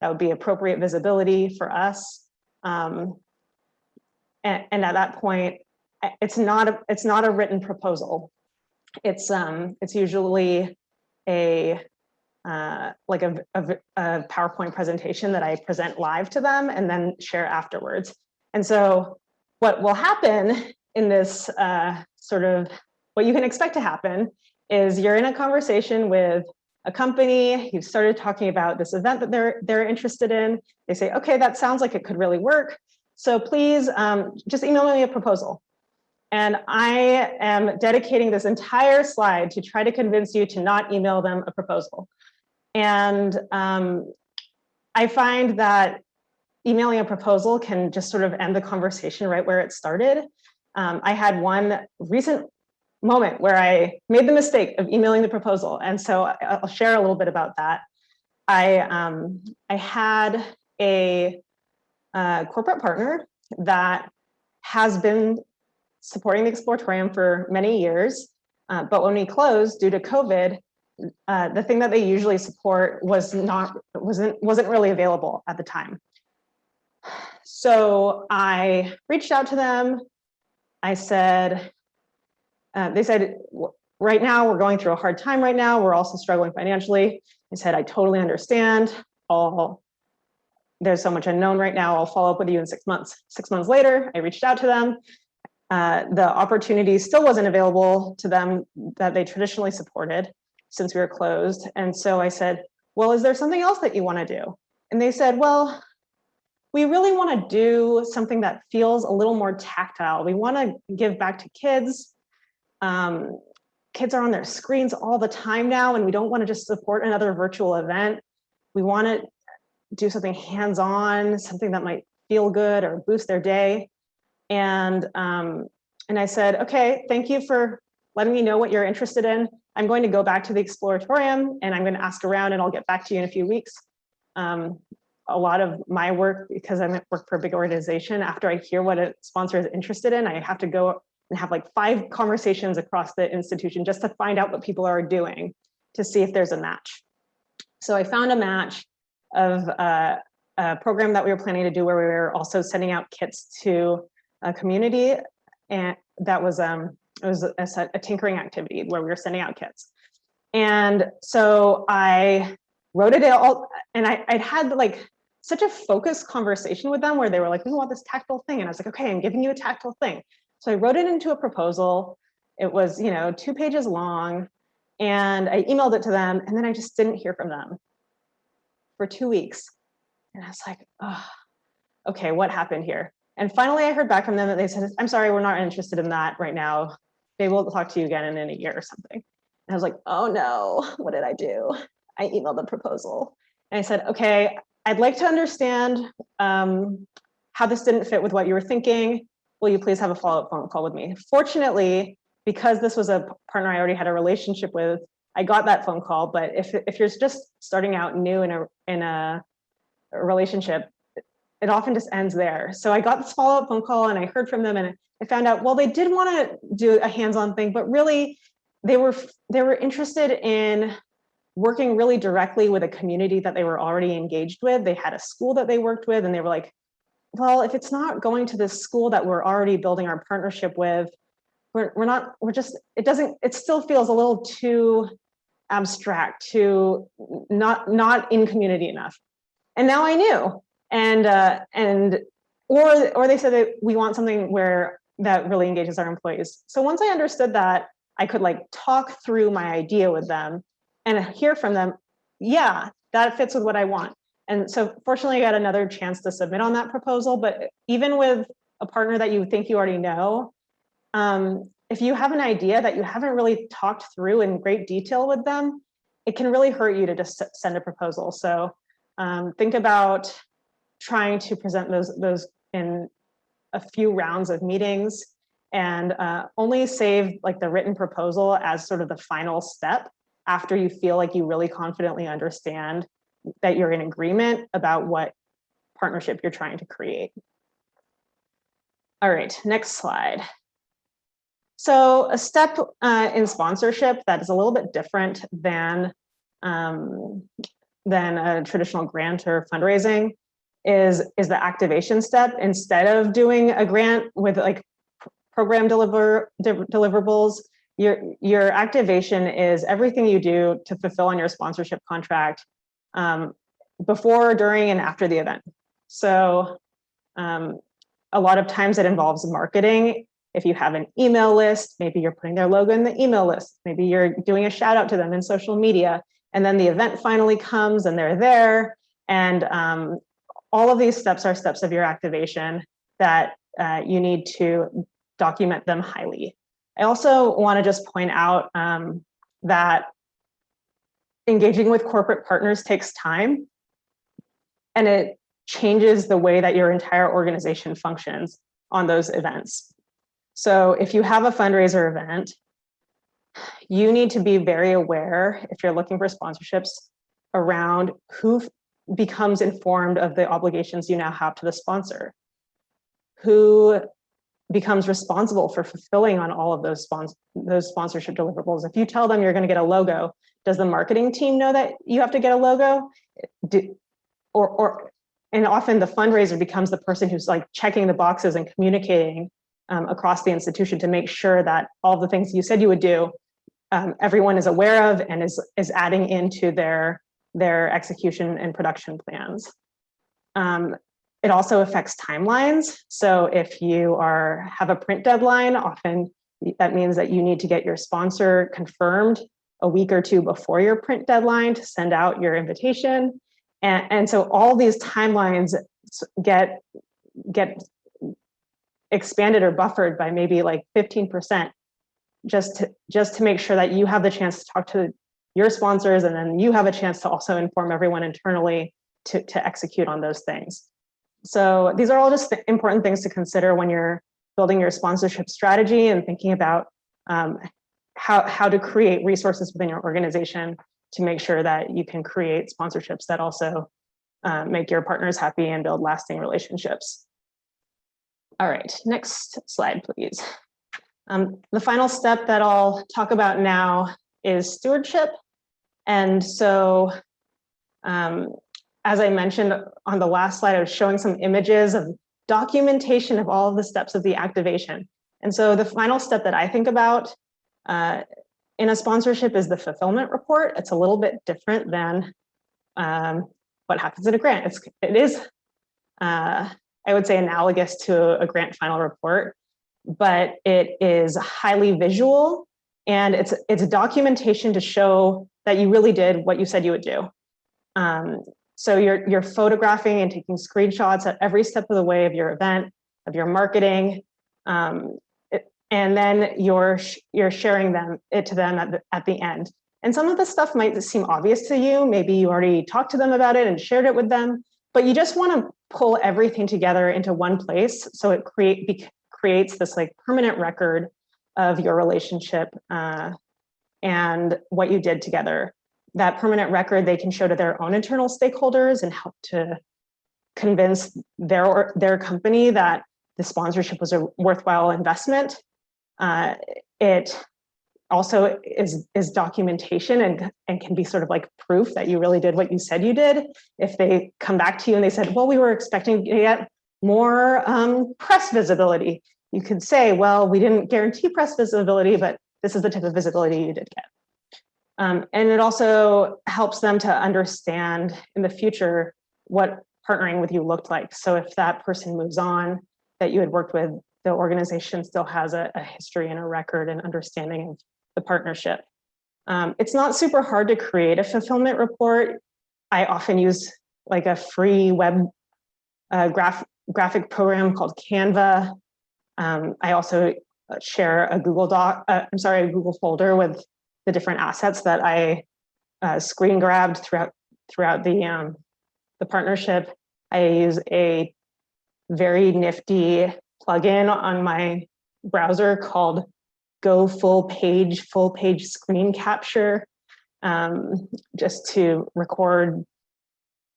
That would be appropriate visibility for us. And at that point, it's not a written proposal. It's usually a PowerPoint presentation that I present live to them and then share afterwards. And so what will happen in this what you can expect to happen is you're in a conversation with a company, you've started talking about this event that they're interested in. They say, okay, that sounds like it could really work. So please just email me a proposal. And I am dedicating this entire slide to try to convince you to not email them a proposal. And I find that emailing a proposal can just sort of end the conversation right where it started. I had one recent moment where I made the mistake of emailing the proposal. And so I'll share a little bit about that. I had a corporate partner that has been supporting the Exploratorium for many years, but when we closed due to COVID, the thing that they usually support wasn't really available at the time. So I reached out to them. I said, they said, right now we're going through a hard time right now. We're also struggling financially. I said, I totally understand. There's so much unknown right now. I'll follow up with you in 6 months. 6 months later, I reached out to them. The opportunity still wasn't available to them that they traditionally supported since we were closed. And so I said, well, is there something else that you want to do? And they said, well, we really want to do something that feels a little more tactile. We want to give back to kids. Kids are on their screens all the time now, and we don't want to just support another virtual event. We want to do something hands-on, something that might feel good or boost their day. And I said, okay, thank you for letting me know what you're interested in. I'm going to go back to the Exploratorium and I'm going to ask around and I'll get back to you in a few weeks. A lot of my work, because I work for a big organization, after I hear what a sponsor is interested in, I have to go and have like 5 conversations across the institution just to find out what people are doing to see if there's a match. So I found a match of a program that we were planning to do where we were also sending out kits to a community, and that was it was a tinkering activity where we were sending out kits. And so I wrote it all, and I'd had like such a focused conversation with them where they were like, we want this tactile thing. And I was like, okay, I'm giving you a tactile thing. So I wrote it into a proposal. It was, 2 pages long, and I emailed it to them, and then I just didn't hear from them for 2 weeks. And I was like, oh, okay, what happened here? And finally I heard back from them that they said, I'm sorry, we're not interested in that right now. Maybe we'll talk to you again in a year or something. And I was like, oh no, what did I do? I emailed the proposal. And I said, okay, I'd like to understand how this didn't fit with what you were thinking. Will you please have a follow-up phone call with me? Fortunately, because this was a partner I already had a relationship with, I got that phone call. But if you're just starting out new in a relationship, it often just ends there. So I got this follow-up phone call and I heard from them, and I found out, well, they did want to do a hands-on thing, but really they were interested in working really directly with a community that they were already engaged with. They had a school that they worked with, and they were like, well, if it's not going to this school that we're already building our partnership with, it still feels a little too abstract, too not in community enough. And now I knew. Or they said that we want something that really engages our employees. So once I understood that, I could like talk through my idea with them and hear from them, yeah, that fits with what I want. And so fortunately I got another chance to submit on that proposal. But even with a partner that you think you already know, if you have an idea that you haven't really talked through in great detail with them, it can really hurt you to just send a proposal. So think about trying to present those in a few rounds of meetings, and only save like the written proposal as sort of the final step. after you feel like you really confidently understand that you're in agreement about what partnership you're trying to create. All right, next slide. So a step in sponsorship that is a little bit different than a traditional grant or fundraising is the activation step. Instead of doing a grant with like program deliverables, your activation is everything you do to fulfill on your sponsorship contract before, during, and after the event. So a lot of times it involves marketing. If you have an email list, maybe you're putting their logo in the email list. Maybe you're doing a shout out to them in social media. And then the event finally comes and they're there. And all of these steps are steps of your activation that you need to document them highly. I also want to just point out that engaging with corporate partners takes time, and it changes the way that your entire organization functions on those events. So if you have a fundraiser event, you need to be very aware, if you're looking for sponsorships, around who becomes informed of the obligations you now have to the sponsor, who becomes responsible for fulfilling on all of those sponsorship deliverables. If you tell them you're going to get a logo, does the marketing team know that you have to get a logo? And often the fundraiser becomes the person who's like checking the boxes and communicating across the institution to make sure that all the things you said you would do, everyone is aware of and is adding into their execution and production plans. It also affects timelines. So if you have a print deadline, often that means that you need to get your sponsor confirmed a week or two before your print deadline to send out your invitation. And so all these timelines get expanded or buffered by maybe like 15%, just to make sure that you have the chance to talk to your sponsors, and then you have a chance to also inform everyone internally to execute on those things. So these are all just important things to consider when you're building your sponsorship strategy and thinking about how to create resources within your organization to make sure that you can create sponsorships that also make your partners happy and build lasting relationships. All right, next slide, please. The final step that I'll talk about now is stewardship. And so, as I mentioned on the last slide, I was showing some images of documentation of all of the steps of the activation. And so the final step that I think about in a sponsorship is the fulfillment report. It's a little bit different than what happens in a grant. It is, I would say, analogous to a grant final report, but it is highly visual, and it's documentation to show that you really did what you said you would do. So you're photographing and taking screenshots at every step of the way of your event, of your marketing, and then you're sharing it to them at the end. And some of the stuff might seem obvious to you. Maybe you already talked to them about it and shared it with them, but you just want to pull everything together into one place so it creates this like permanent record of your relationship and what you did together. That permanent record they can show to their own internal stakeholders and help to convince their company that the sponsorship was a worthwhile investment. It also is documentation and can be sort of like proof that you really did what you said you did. If they come back to you and they said, well, we were expecting to get more press visibility, you could say, well, we didn't guarantee press visibility, but this is the type of visibility you did get. And it also helps them to understand in the future what partnering with you looked like. So if that person moves on that you had worked with, the organization still has a history and a record and understanding of the partnership. It's not super hard to create a fulfillment report. I often use like a free web graphic program called Canva. I also share a Google folder with the different assets that I screen grabbed throughout the partnership. I use a very nifty plugin on my browser called Go Full Page Screen Capture. just to record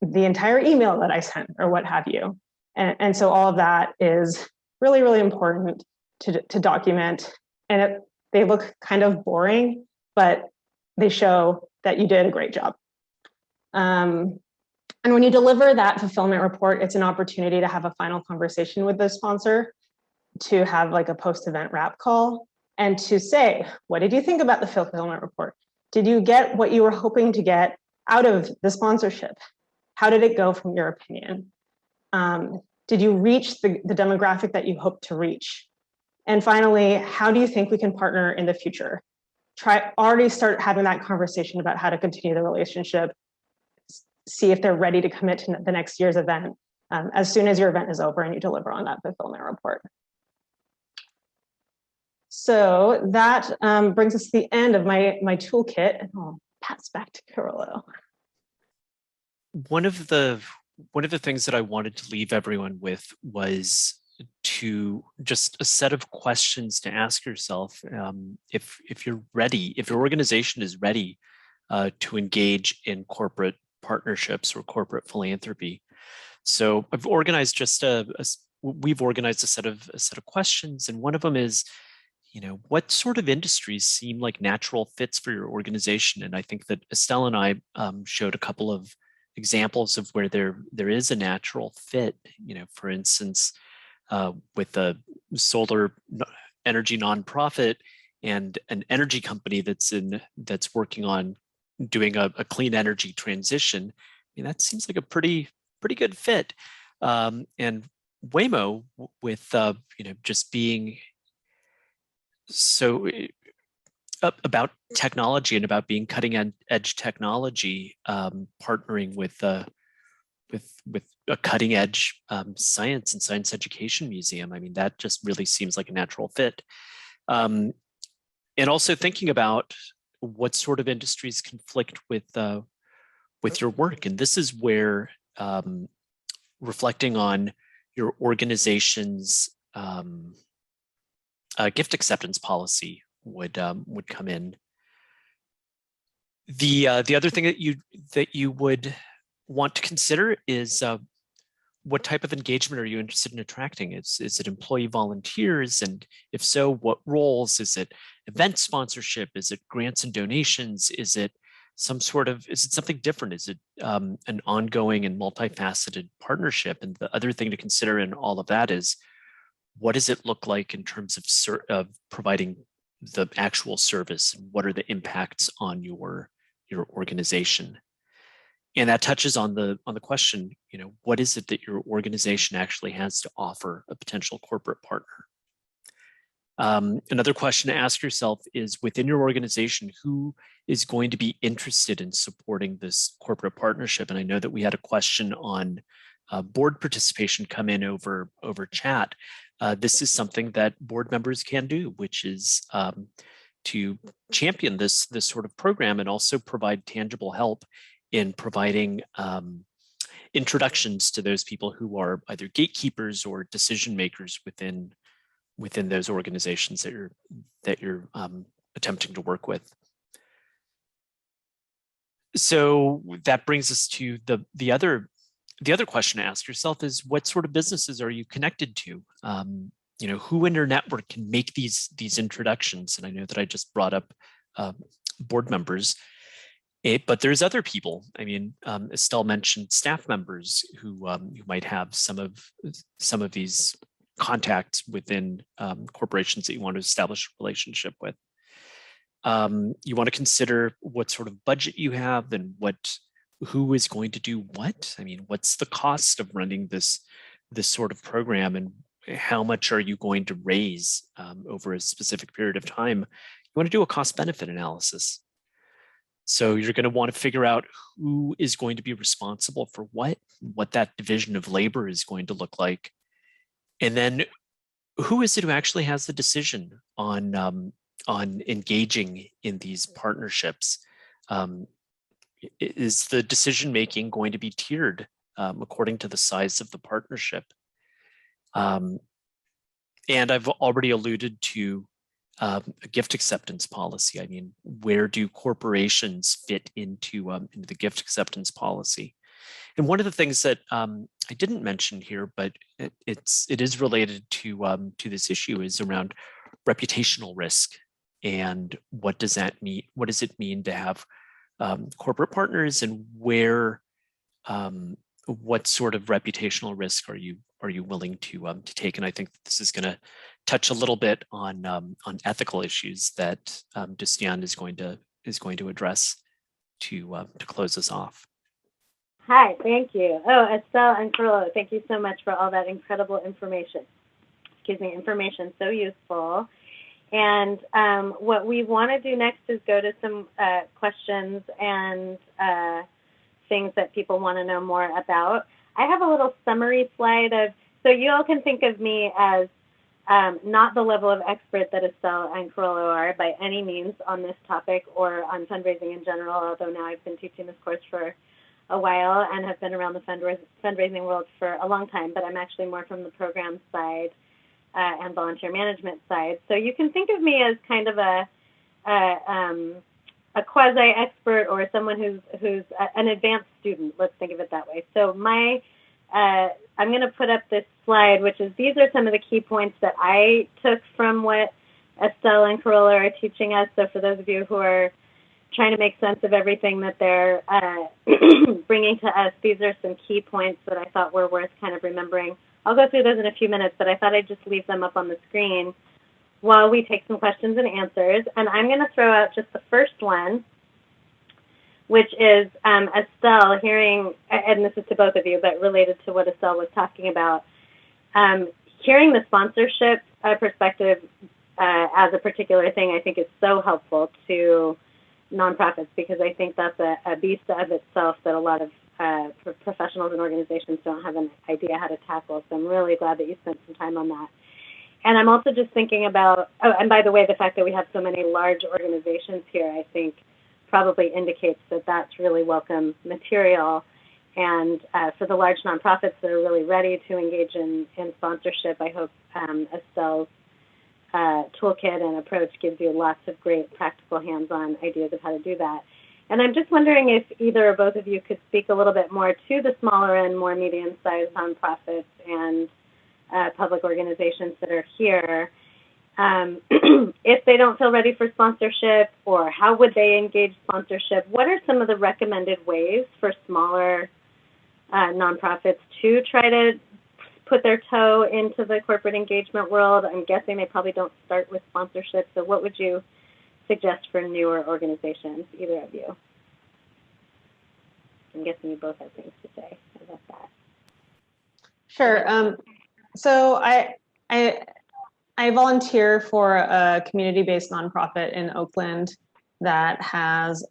the entire email that I sent or what have you. And so all of that is really, really important to document. And they look kind of boring, but they show that you did a great job. And when you deliver that fulfillment report, it's an opportunity to have a final conversation with the sponsor, to have like a post-event wrap call, and to say, what did you think about the fulfillment report? Did you get what you were hoping to get out of the sponsorship? How did it go from your opinion? Did you reach the demographic that you hoped to reach? And finally, how do you think we can partner in the future? Already start having that conversation about how to continue the relationship, see if they're ready to commit to the next year's event as soon as your event is over and you deliver on that fulfillment report. So that brings us to the end of my toolkit, and I'll pass back to Carollo. One of the things that I wanted to leave everyone with was to just a set of questions to ask yourself if you're ready, if your organization is ready to engage in corporate partnerships or corporate philanthropy. So I've organized we've organized a set of questions, and one of them is, what sort of industries seem like natural fits for your organization? And I think that Estelle and I showed a couple of examples of where there is a natural fit. For instance, with a solar energy nonprofit and an energy company that's working on doing a clean energy transition. That seems like a pretty good fit. And Waymo, with just being so about technology and about being cutting edge technology, partnering with a cutting edge science and science education museum. That just really seems like a natural fit. And also thinking about what sort of industries conflict with your work. And this is where reflecting on your organization's gift acceptance policy would come in. The other thing that you would want to consider is what type of engagement are you interested in attracting? Is it employee volunteers? And if so, what roles? Is it event sponsorship? Is it grants and donations? Is it something different? Is it an ongoing and multifaceted partnership? And the other thing to consider in all of that is, what does it look like in terms of providing the actual service? What are the impacts on your organization? And that touches on the question, what is it that your organization actually has to offer a potential corporate partner? Another question to ask yourself is, within your organization, who is going to be interested in supporting this corporate partnership? And I know that we had a question on board participation come in over chat. This is something that board members can do, which is to champion this sort of program and also provide tangible help in providing introductions to those people who are either gatekeepers or decision makers within those organizations that you're attempting to work with. So that brings us to the other question to ask yourself is, what sort of businesses are you connected to? Who in your network can make these introductions? And I know that I just brought up board members, but there's other people. Estelle mentioned staff members who might have some of these contacts within corporations that you want to establish a relationship with. You want to consider what sort of budget you have and who is going to do what. What's the cost of running this sort of program, and how much are you going to raise over a specific period of time? You want to do a cost-benefit analysis. So you're going to want to figure out who is going to be responsible for what that division of labor is going to look like. And then who is it who actually has the decision on engaging in these partnerships? Is the decision-making going to be tiered according to the size of the partnership? And I've already alluded to a gift acceptance policy. I mean, where do corporations fit into the gift acceptance policy? And one of the things that I didn't mention here, but it is related to this issue, is around reputational risk. And what does that mean? What does it mean to have corporate partners, and where, what sort of reputational risk are you willing to take? And I think this is going to touch a little bit on ethical issues that Dustian is going to address to close us off. Hi, thank you. Oh, Estelle and Carlo, thank you so much for all that incredible information. Information so useful. And what we want to do next is go to some questions and things that people want to know more about. I have a little summary slide so you all can think of me as not the level of expert that Estelle and Carlo are by any means on this topic or on fundraising in general, although now I've been teaching this course for a while and have been around the fundraising world for a long time, but I'm actually more from the program side and volunteer management side. So you can think of me as kind of a quasi-expert, or someone who's an advanced student. Let's think of it that way. So I'm going to put up this slide, which is, these are some of the key points that I took from what Estelle and Carola are teaching us. So for those of you who are trying to make sense of everything that they're bringing to us, these are some key points that I thought were worth kind of remembering. I'll go through those in a few minutes, but I thought I'd just leave them up on the screen while we take some questions and answers. And I'm going to throw out just the first one, which is Estelle, hearing, and this is to both of you, but related to what Estelle was talking about, hearing the sponsorship perspective as a particular thing, I think is so helpful to nonprofits, because I think that's a beast of itself that a lot of professionals and organizations don't have an idea how to tackle. So I'm really glad that you spent some time on that. And I'm also just thinking about, oh, and by the way, the fact that we have so many large organizations here, I think probably indicates that that's really welcome material. And for the large nonprofits that are really ready to engage in sponsorship, I hope Estelle's toolkit and approach gives you lots of great practical hands-on ideas of how to do that. And I'm just wondering if either or both of you could speak a little bit more to the smaller and more medium-sized nonprofits and public organizations that are here. If they don't feel ready for sponsorship, or how would they engage sponsorship? What are some of the recommended ways for smaller nonprofits to try to put their toe into the corporate engagement world? I'm guessing they probably don't start with sponsorship. So what would you suggest for newer organizations, either of you? I'm guessing you both have things to say about that. Sure. So I volunteer for a community-based nonprofit in Oakland that has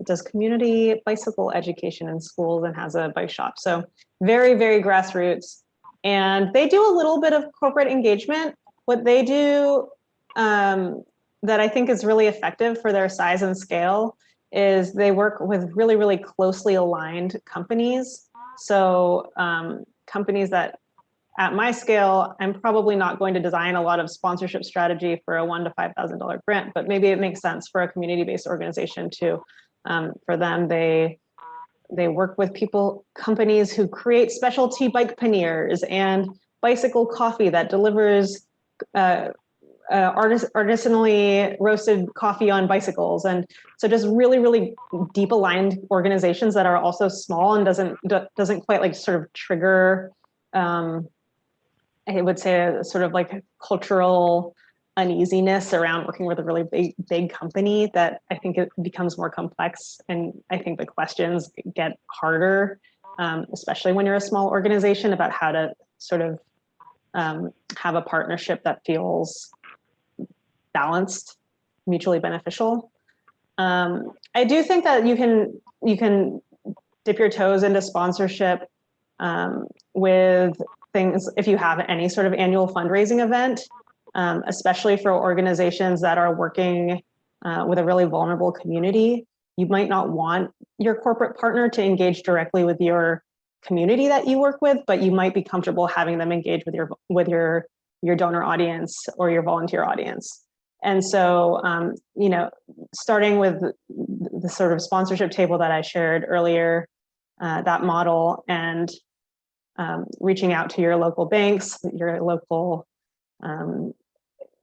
does community bicycle education in schools and has a bike shop. So very, very grassroots. And they do a little bit of corporate engagement. What they do that I think is really effective for their size and scale is they work with really, really closely aligned companies. So companies that, at my scale, I'm probably not going to design a lot of sponsorship strategy for a $1,000 to $5,000 grant, but maybe it makes sense for a community-based organization to, for them, they work with companies who create specialty bike panniers and bicycle coffee that delivers artisanally roasted coffee on bicycles. And so just really, really deep aligned organizations that are also small and doesn't quite like sort of trigger, I would say, a sort of like cultural uneasiness around working with a really big company, that I think it becomes more complex. And I think the questions get harder, especially when you're a small organization, about how to sort of have a partnership that feels balanced, mutually beneficial. I do think that you can dip your toes into sponsorship with things if you have any sort of annual fundraising event, especially for organizations that are working with a really vulnerable community. You might not want your corporate partner to engage directly with your community that you work with, but you might be comfortable having them engage with your donor audience or your volunteer audience. And so, you know, starting with the sort of sponsorship table that I shared earlier, that model, and reaching out to your local banks, your local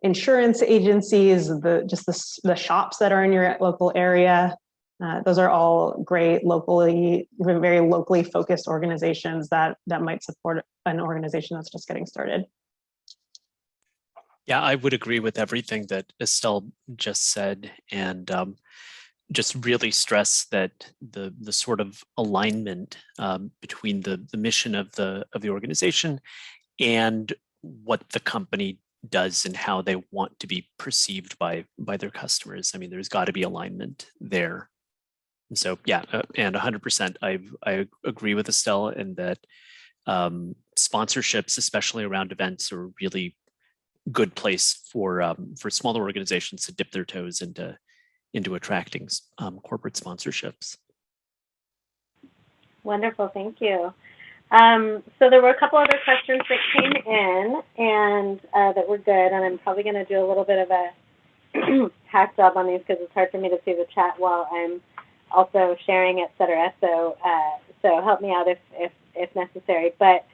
insurance agencies, the shops that are in your local area. Those are all great very locally focused organizations that might support an organization that's just getting started. Yeah, I would agree with everything that Estelle just said, and just really stress that the sort of alignment between the mission of the organization and what the company does and how they want to be perceived by their customers. I mean, there's got to be alignment there. And so, yeah, and 100%, I agree with Estelle in that sponsorships, especially around events, are a really good place for smaller organizations to dip their toes into attracting corporate sponsorships. Wonderful, thank you. So there were a couple other questions that came in and that were good, and I'm probably going to do a little bit of a hack job on these because it's hard for me to see the chat while I'm also sharing, etc. So help me out if necessary. But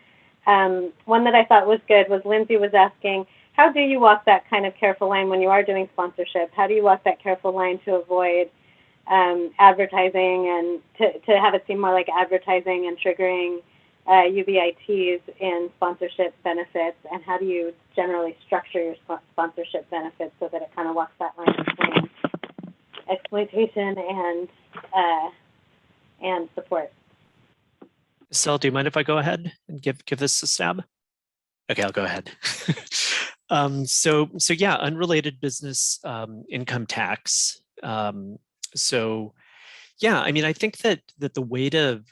one that I thought was good was Lindsay was asking, how do you walk that kind of careful line when you are doing sponsorship? How do you walk that careful line to avoid advertising and to have it seem more like advertising and triggering UBITs in sponsorship benefits? And how do you generally structure your sponsorship benefits so that it kind of walks that line between exploitation and support? Estelle, do you mind if I go ahead and give this a stab? Okay, I'll go ahead. So yeah, unrelated business income tax. So yeah, I mean, I think that the way to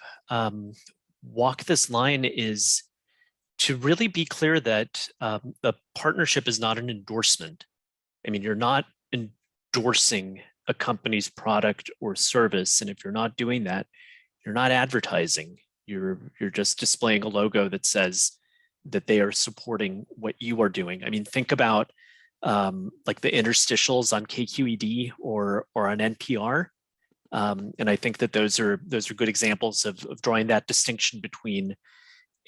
walk this line is to really be clear that the partnership is not an endorsement. I mean, you're not endorsing a company's product or service, and if you're not doing that, you're not advertising. You're just displaying a logo that says that they are supporting what you are doing. I mean, think about like the interstitials on KQED or on NPR. And I think that those are good examples of drawing that distinction between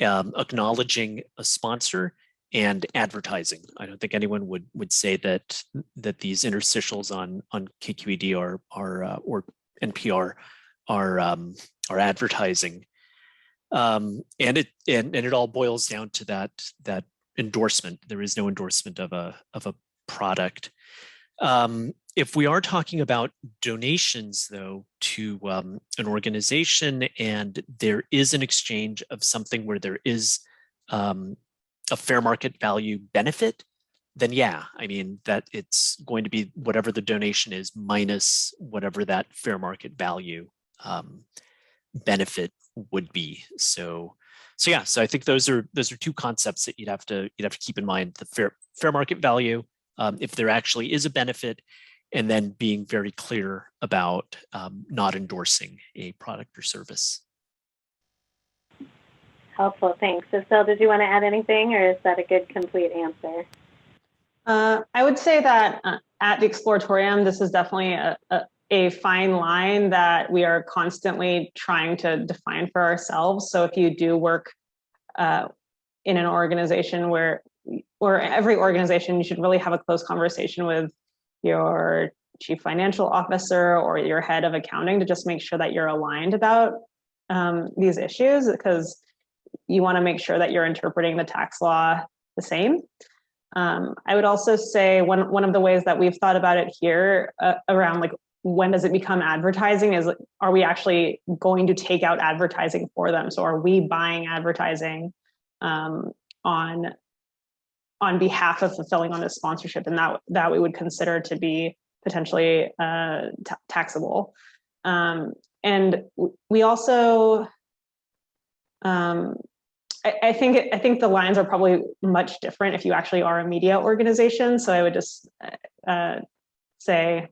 acknowledging a sponsor and advertising. I don't think anyone would say that these interstitials on KQED or NPR are advertising. And it all boils down to that endorsement. There is no endorsement of a product. If we are talking about donations, though, to an organization, and there is an exchange of something where there is a fair market value benefit, then yeah, I mean, that it's going to be whatever the donation is minus whatever that fair market value benefit would be. So yeah, so I think those are two concepts that you'd have to keep in mind: the fair market value, if there actually is a benefit, and then being very clear about not endorsing a product or service. Helpful, thanks. Estelle, did you want to add anything, or is that a good, complete answer? I would say that at the Exploratorium, this is definitely a fine line that we are constantly trying to define for ourselves. So if you do work in an organization or every organization, you should really have a close conversation with your chief financial officer or your head of accounting to just make sure that you're aligned about these issues, because you want to make sure that you're interpreting the tax law the same. I would also say one of the ways that we've thought about it here around like, when does it become advertising is, are we actually going to take out advertising for them? So are we buying advertising on behalf of fulfilling on this sponsorship? And that we would consider to be potentially taxable. And we also, I think the lines are probably much different if you actually are a media organization. So I would just say,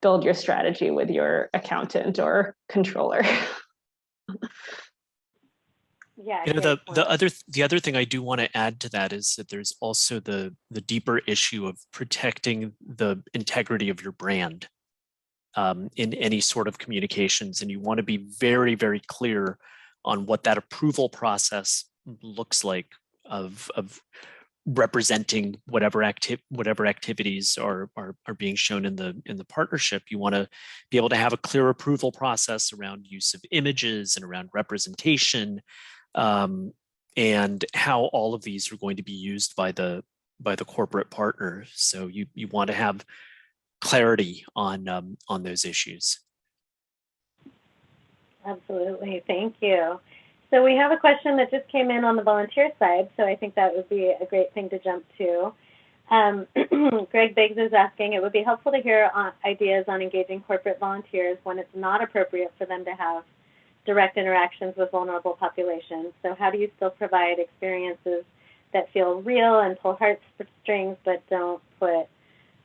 build your strategy with your accountant or controller. Yeah, You know, great point. the other thing I do want to add to that is that there's also the deeper issue of protecting the integrity of your brand in any sort of communications, and you want to be very, very clear on what that approval process looks like of representing whatever activities are being shown in the partnership. You want to be able to have a clear approval process around use of images and around representation, and how all of these are going to be used by the corporate partner. So you want to have clarity on those issues. Absolutely, thank you. So we have a question that just came in on the volunteer side, so I think that would be a great thing to jump to. Greg Biggs is asking, it would be helpful to hear ideas on engaging corporate volunteers when it's not appropriate for them to have direct interactions with vulnerable populations. So how do you still provide experiences that feel real and pull heartstrings but don't put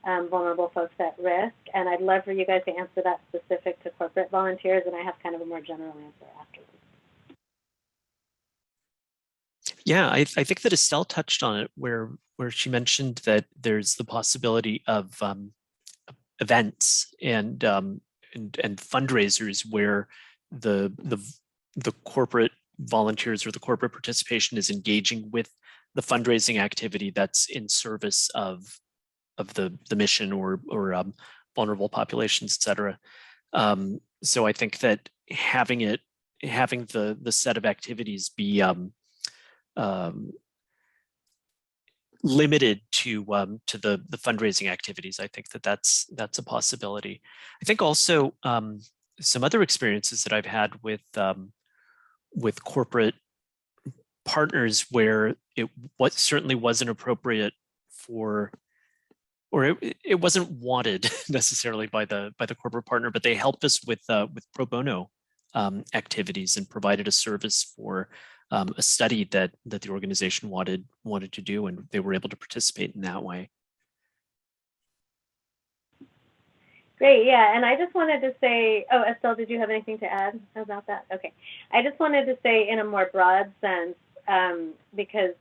vulnerable folks at risk? And I'd love for you guys to answer that specific to corporate volunteers, and I have kind of a more general answer afterwards. Yeah, I think that Estelle touched on it where she mentioned that there's the possibility of events and fundraisers where the corporate volunteers or the corporate participation is engaging with the fundraising activity that's in service of the mission or vulnerable populations, et cetera. So I think that having the set of activities be limited to the fundraising activities, I think that's a possibility. I think also some other experiences that I've had with corporate partners where it certainly wasn't appropriate for, or it wasn't wanted necessarily by the corporate partner, but they helped us with pro bono activities and provided a service for a study that the organization wanted to do, and they were able to participate in that way. Great, yeah, and I just wanted to say, oh, Estelle, did you have anything to add about that? Okay, I just wanted to say in a more broad sense, because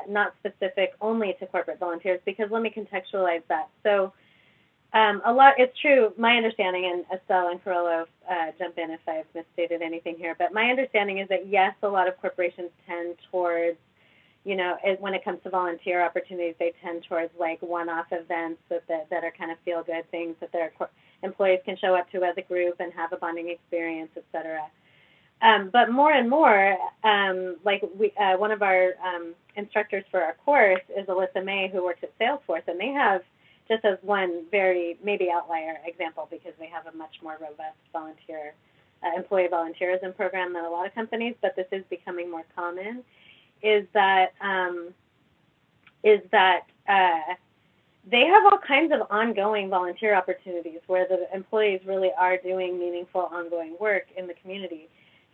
not specific only to corporate volunteers, because let me contextualize that. So it's true, my understanding, and Estelle and Carollo jump in if I've misstated anything here, but my understanding is that yes, a lot of corporations tend towards, you know, when it comes to volunteer opportunities, they tend towards like one-off events that are kind of feel-good things that their employees can show up to as a group and have a bonding experience, et cetera. But more and more, one of our instructors for our course is Alyssa May, who works at Salesforce, and they have, just as one very maybe outlier example, because they have a much more robust employee volunteerism program than a lot of companies, but this is becoming more common, is that they have all kinds of ongoing volunteer opportunities where the employees really are doing meaningful ongoing work in the community.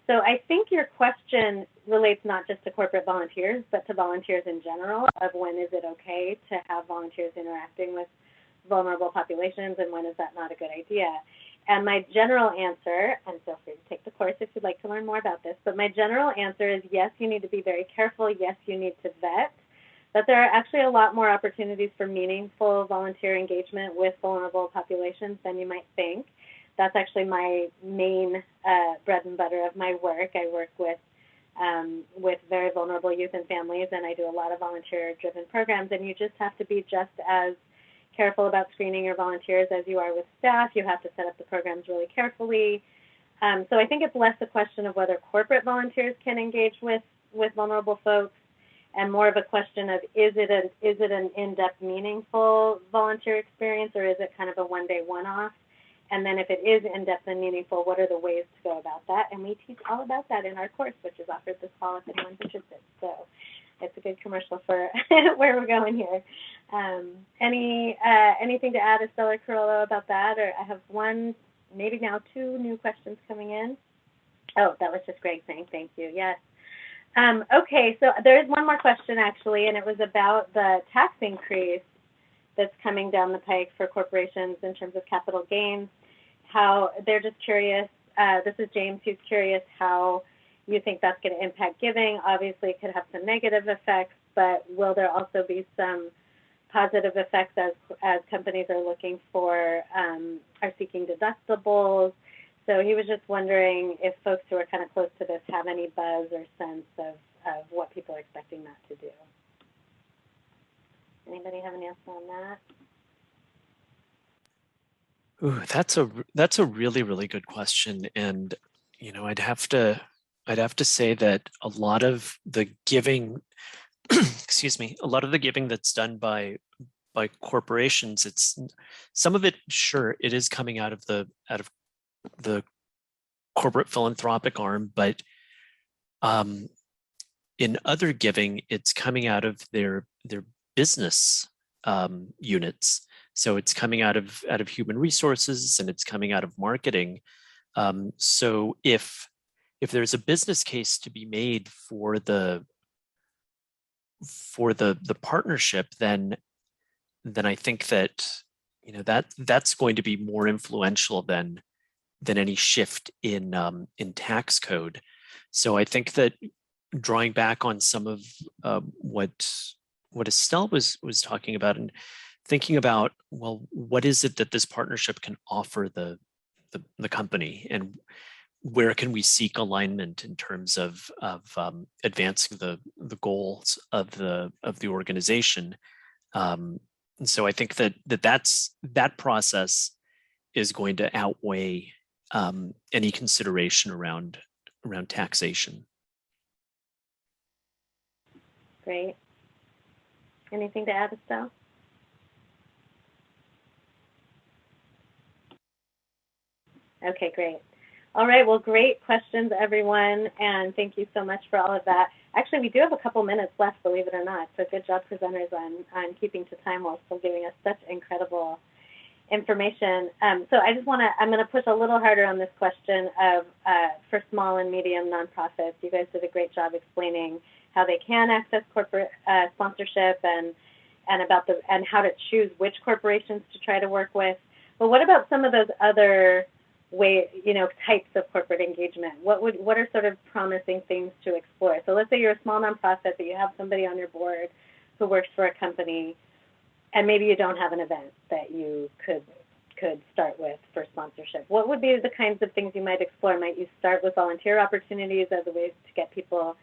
So I think your question relates not just to corporate volunteers, but to volunteers in general, of when is it okay to have volunteers interacting with vulnerable populations and when is that not a good idea. And my general answer, and feel free to take the course if you'd like to learn more about this, but my general answer is yes, you need to be very careful. Yes, you need to vet. But there are actually a lot more opportunities for meaningful volunteer engagement with vulnerable populations than you might think. That's actually my main bread and butter of my work. I work with very vulnerable youth and families, and I do a lot of volunteer-driven programs, and you just have to be just as careful about screening your volunteers as you are with staff. You have to set up the programs really carefully. So I think it's less a question of whether corporate volunteers can engage with vulnerable folks, and more of a question of is it an in-depth, meaningful volunteer experience, or is it kind of a one-day one-off? And then if it is in-depth and meaningful, what are the ways to go about that? And we teach all about that in our course, which is offered this fall if anyone's interested. So it's a good commercial for where we're going here. Anything to add, Estelle or Carollo, about that? Or I have one, maybe now two new questions coming in. Oh, that was just Greg saying thank you. Yes. Okay, so there is one more question actually, and it was about the tax increase that's coming down the pike for corporations in terms of capital gains. How they're just curious. This is James, who's curious how you think that's going to impact giving. Obviously, it could have some negative effects, but will there also be some positive effects as companies are looking for, are seeking deductibles? So he was just wondering if folks who are kind of close to this have any buzz or sense of what people are expecting that to do. Anybody have an answer on that? Ooh, that's a really, really good question. And, you know, I'd have to say that a lot of the giving, excuse me, a lot of the giving that's done by corporations, it's some of it, sure, it is coming out of the corporate philanthropic arm, but in other giving, it's coming out of their business units. So it's coming out of human resources, and it's coming out of marketing. So if there's a business case to be made for the partnership, then I think that, you know, that's going to be more influential than any shift in tax code. So I think that drawing back on some of what Estelle was talking about, and thinking about, well, what is it that this partnership can offer the company, and where can we seek alignment in terms of advancing the goals of the organization. And so I think that process is going to outweigh any consideration around taxation. Great. Anything to add, Estelle? Okay, great. All right, well, great questions, everyone, and thank you so much for all of that. Actually, we do have a couple minutes left, believe it or not, so good job, presenters, on keeping to time while still giving us such incredible information. So I just I'm going to push a little harder on this question of for small and medium nonprofits. You guys did a great job explaining how they can access corporate sponsorship and how to choose which corporations to try to work with. But what about some of those other types of corporate engagement? What are sort of promising things to explore? So let's say you're a small nonprofit, that you have somebody on your board who works for a company, and maybe you don't have an event that you could start with for sponsorship. What would be the kinds of things you might explore? Might you start with volunteer opportunities as a way to get people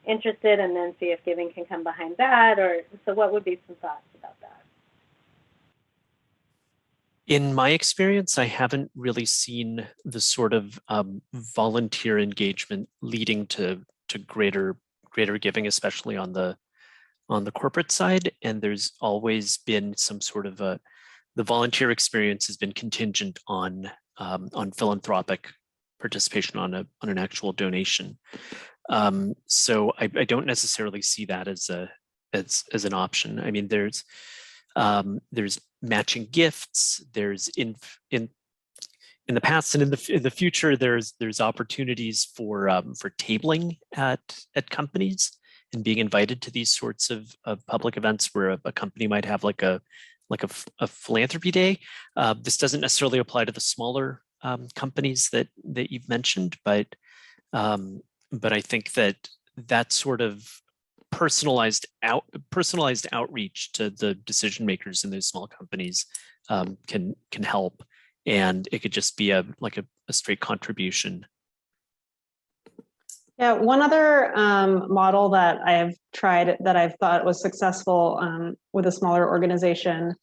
interested, and then see if giving can come behind that? Or so what would be some thoughts about that? In my experience, I haven't really seen the sort of volunteer engagement leading to greater giving, especially on the corporate side. And there's always been some sort of the volunteer experience has been contingent on philanthropic participation on an actual donation. So I don't necessarily see that as an option. I mean, there's matching gifts. There's in the past and in the future, there's opportunities for tabling at companies and being invited to these sorts of public events where a company might have like a philanthropy day. This doesn't necessarily apply to the smaller companies that you've mentioned, but I think that sort of personalized outreach to the decision makers in those small companies can help, and it could just be a straight contribution. Yeah, one other model that I have tried that I've thought was successful with a smaller organization,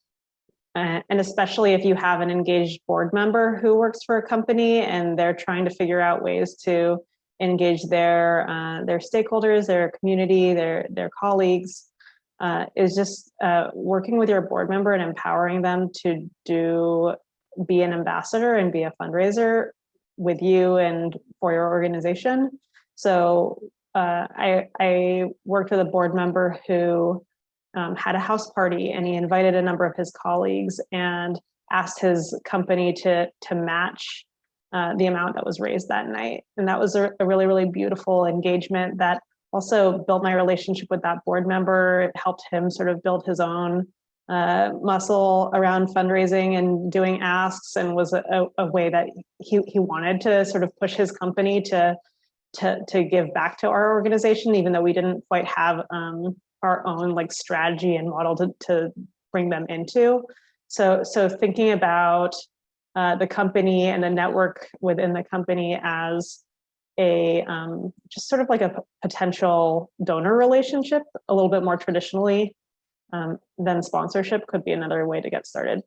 and especially if you have an engaged board member who works for a company and they're trying to figure out ways to engage their stakeholders, their community, their colleagues, is just working with your board member and empowering them to be an ambassador and be a fundraiser with you and for your organization. So I worked with a board member who had a house party, and he invited a number of his colleagues and asked his company to match the amount that was raised that night. And that was a really, really beautiful engagement that also built my relationship with that board member. It helped him sort of build his own muscle around fundraising and doing asks, and was a way that he wanted to sort of push his company to to give back to our organization, even though we didn't quite have our own like strategy and model to bring them into. So thinking about the company and the network within the company as a just sort of like a potential donor relationship, a little bit more traditionally than sponsorship, could be another way to get started.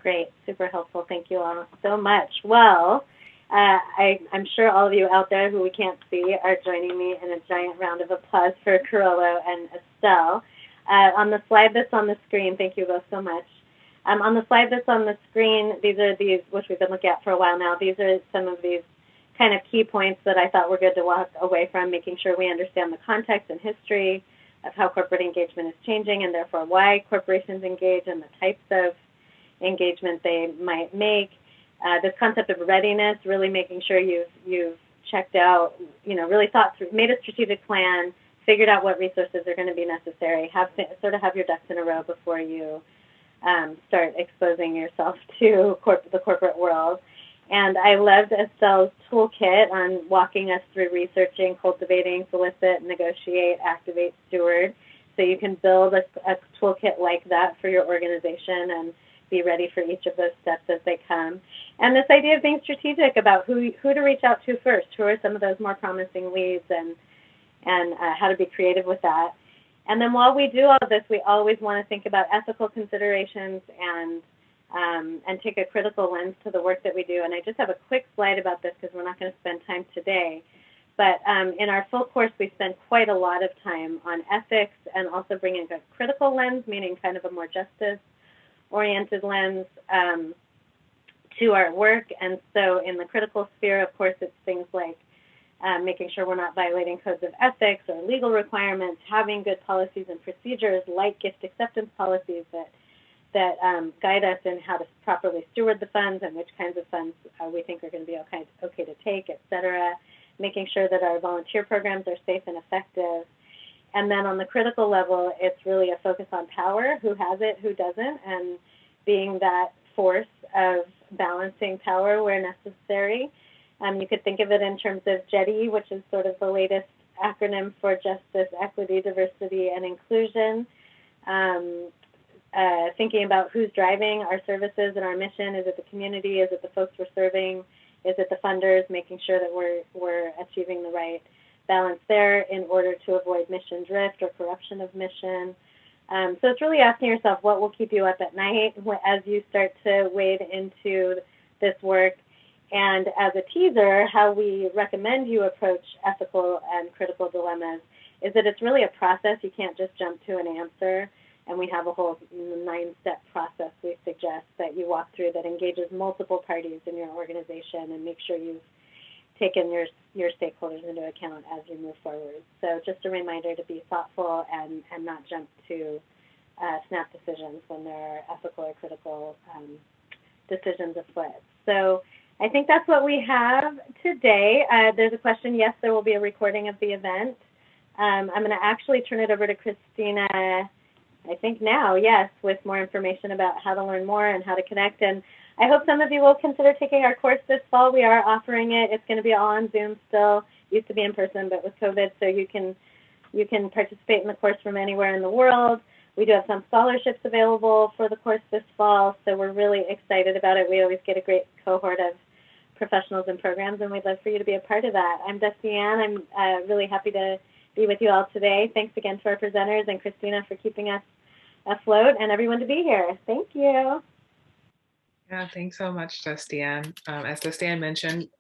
Great, super helpful. Thank you all so much. Well, I'm sure all of you out there who we can't see are joining me in a giant round of applause for Carollo and Estelle. On the slide that's on the screen, thank you both so much. On the slide that's on the screen, these are these, which we've been looking at for a while now, these are some of these kind of key points that I thought were good to walk away from, making sure we understand the context and history of how corporate engagement is changing, and therefore why corporations engage and the types of engagement they might make. This concept of readiness, really making sure you've checked out, really thought through, made a strategic plan, figured out what resources are going to be necessary, have your ducks in a row before you start exposing yourself to the corporate world. And I loved Estelle's toolkit on walking us through researching, cultivating, solicit, negotiate, activate, steward. So you can build a toolkit like that for your organization and be ready for each of those steps as they come. And this idea of being strategic about who to reach out to first, who are some of those more promising leads, and how to be creative with that. And then while we do all of this, we always want to think about ethical considerations and take a critical lens to the work that we do. And I just have a quick slide about this because we're not going to spend time today. But in our full course, we spend quite a lot of time on ethics and also bringing a critical lens, meaning kind of a more justice-oriented lens to our work. And so in the critical sphere, of course, it's things like making sure we're not violating codes of ethics or legal requirements, having good policies and procedures like gift acceptance policies that guide us in how to properly steward the funds and which kinds of funds we think are going to be okay to take, et cetera. Making sure that our volunteer programs are safe and effective. And then on the critical level, it's really a focus on power, who has it, who doesn't, and being that force of balancing power where necessary. You could think of it in terms of JEDI, which is sort of the latest acronym for Justice, Equity, Diversity, and Inclusion. Thinking about who's driving our services and our mission. Is it the community? Is it the folks we're serving? Is it the funders? Making sure that we're achieving the right balance there in order to avoid mission drift or corruption of mission. So it's really asking yourself what will keep you up at night as you start to wade into this work. And as a teaser, how we recommend you approach ethical and critical dilemmas is that it's really a process. You can't just jump to an answer. And we have a whole 9-step process we suggest that you walk through that engages multiple parties in your organization and make sure you've taken your stakeholders into account as you move forward. So just a reminder to be thoughtful and not jump to snap decisions when there are ethical or critical decisions afoot. So I think that's what we have today. There's a question. Yes, there will be a recording of the event. I'm going to actually turn it over to Christina, I think now, yes, with more information about how to learn more and how to connect. And I hope some of you will consider taking our course this fall. We are offering it. It's going to be all on Zoom still. Used to be in person, but with COVID, so you can participate in the course from anywhere in the world. We do have some scholarships available for the course this fall, so we're really excited about it. We always get a great cohort of professionals and programs, and we'd love for you to be a part of that. I'm Dusty Ann. I'm really happy to be with you all today. Thanks again to our presenters and Christina for keeping us afloat, and everyone to be here. Thank you. Yeah, thanks so much, Dusty Ann. As Dusty Ann mentioned,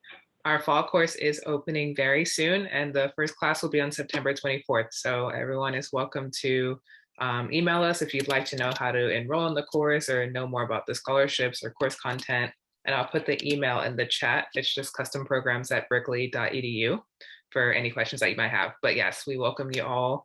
our fall course is opening very soon, and the first class will be on September 24th. So everyone is welcome to email us if you'd like to know how to enroll in the course or know more about the scholarships or course content. And I'll put the email in the chat. It's just customprograms@berkeley.edu for any questions that you might have. But yes, we welcome you all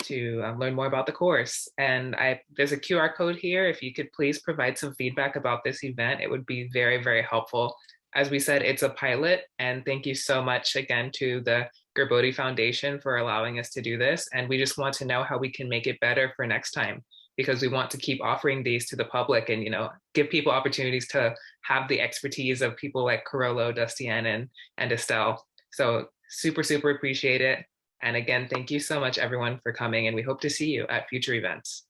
to learn more about the course. And there's a QR code here. If you could please provide some feedback about this event, it would be very, very helpful. As we said, it's a pilot. And thank you so much again to the Gerbode Foundation for allowing us to do this. And we just want to know how we can make it better for next time. because we want to keep offering these to the public and, give people opportunities to have the expertise of people like Carollo, Dustienne, and Estelle. So super, super appreciate it. And again, thank you so much, everyone, for coming, and we hope to see you at future events.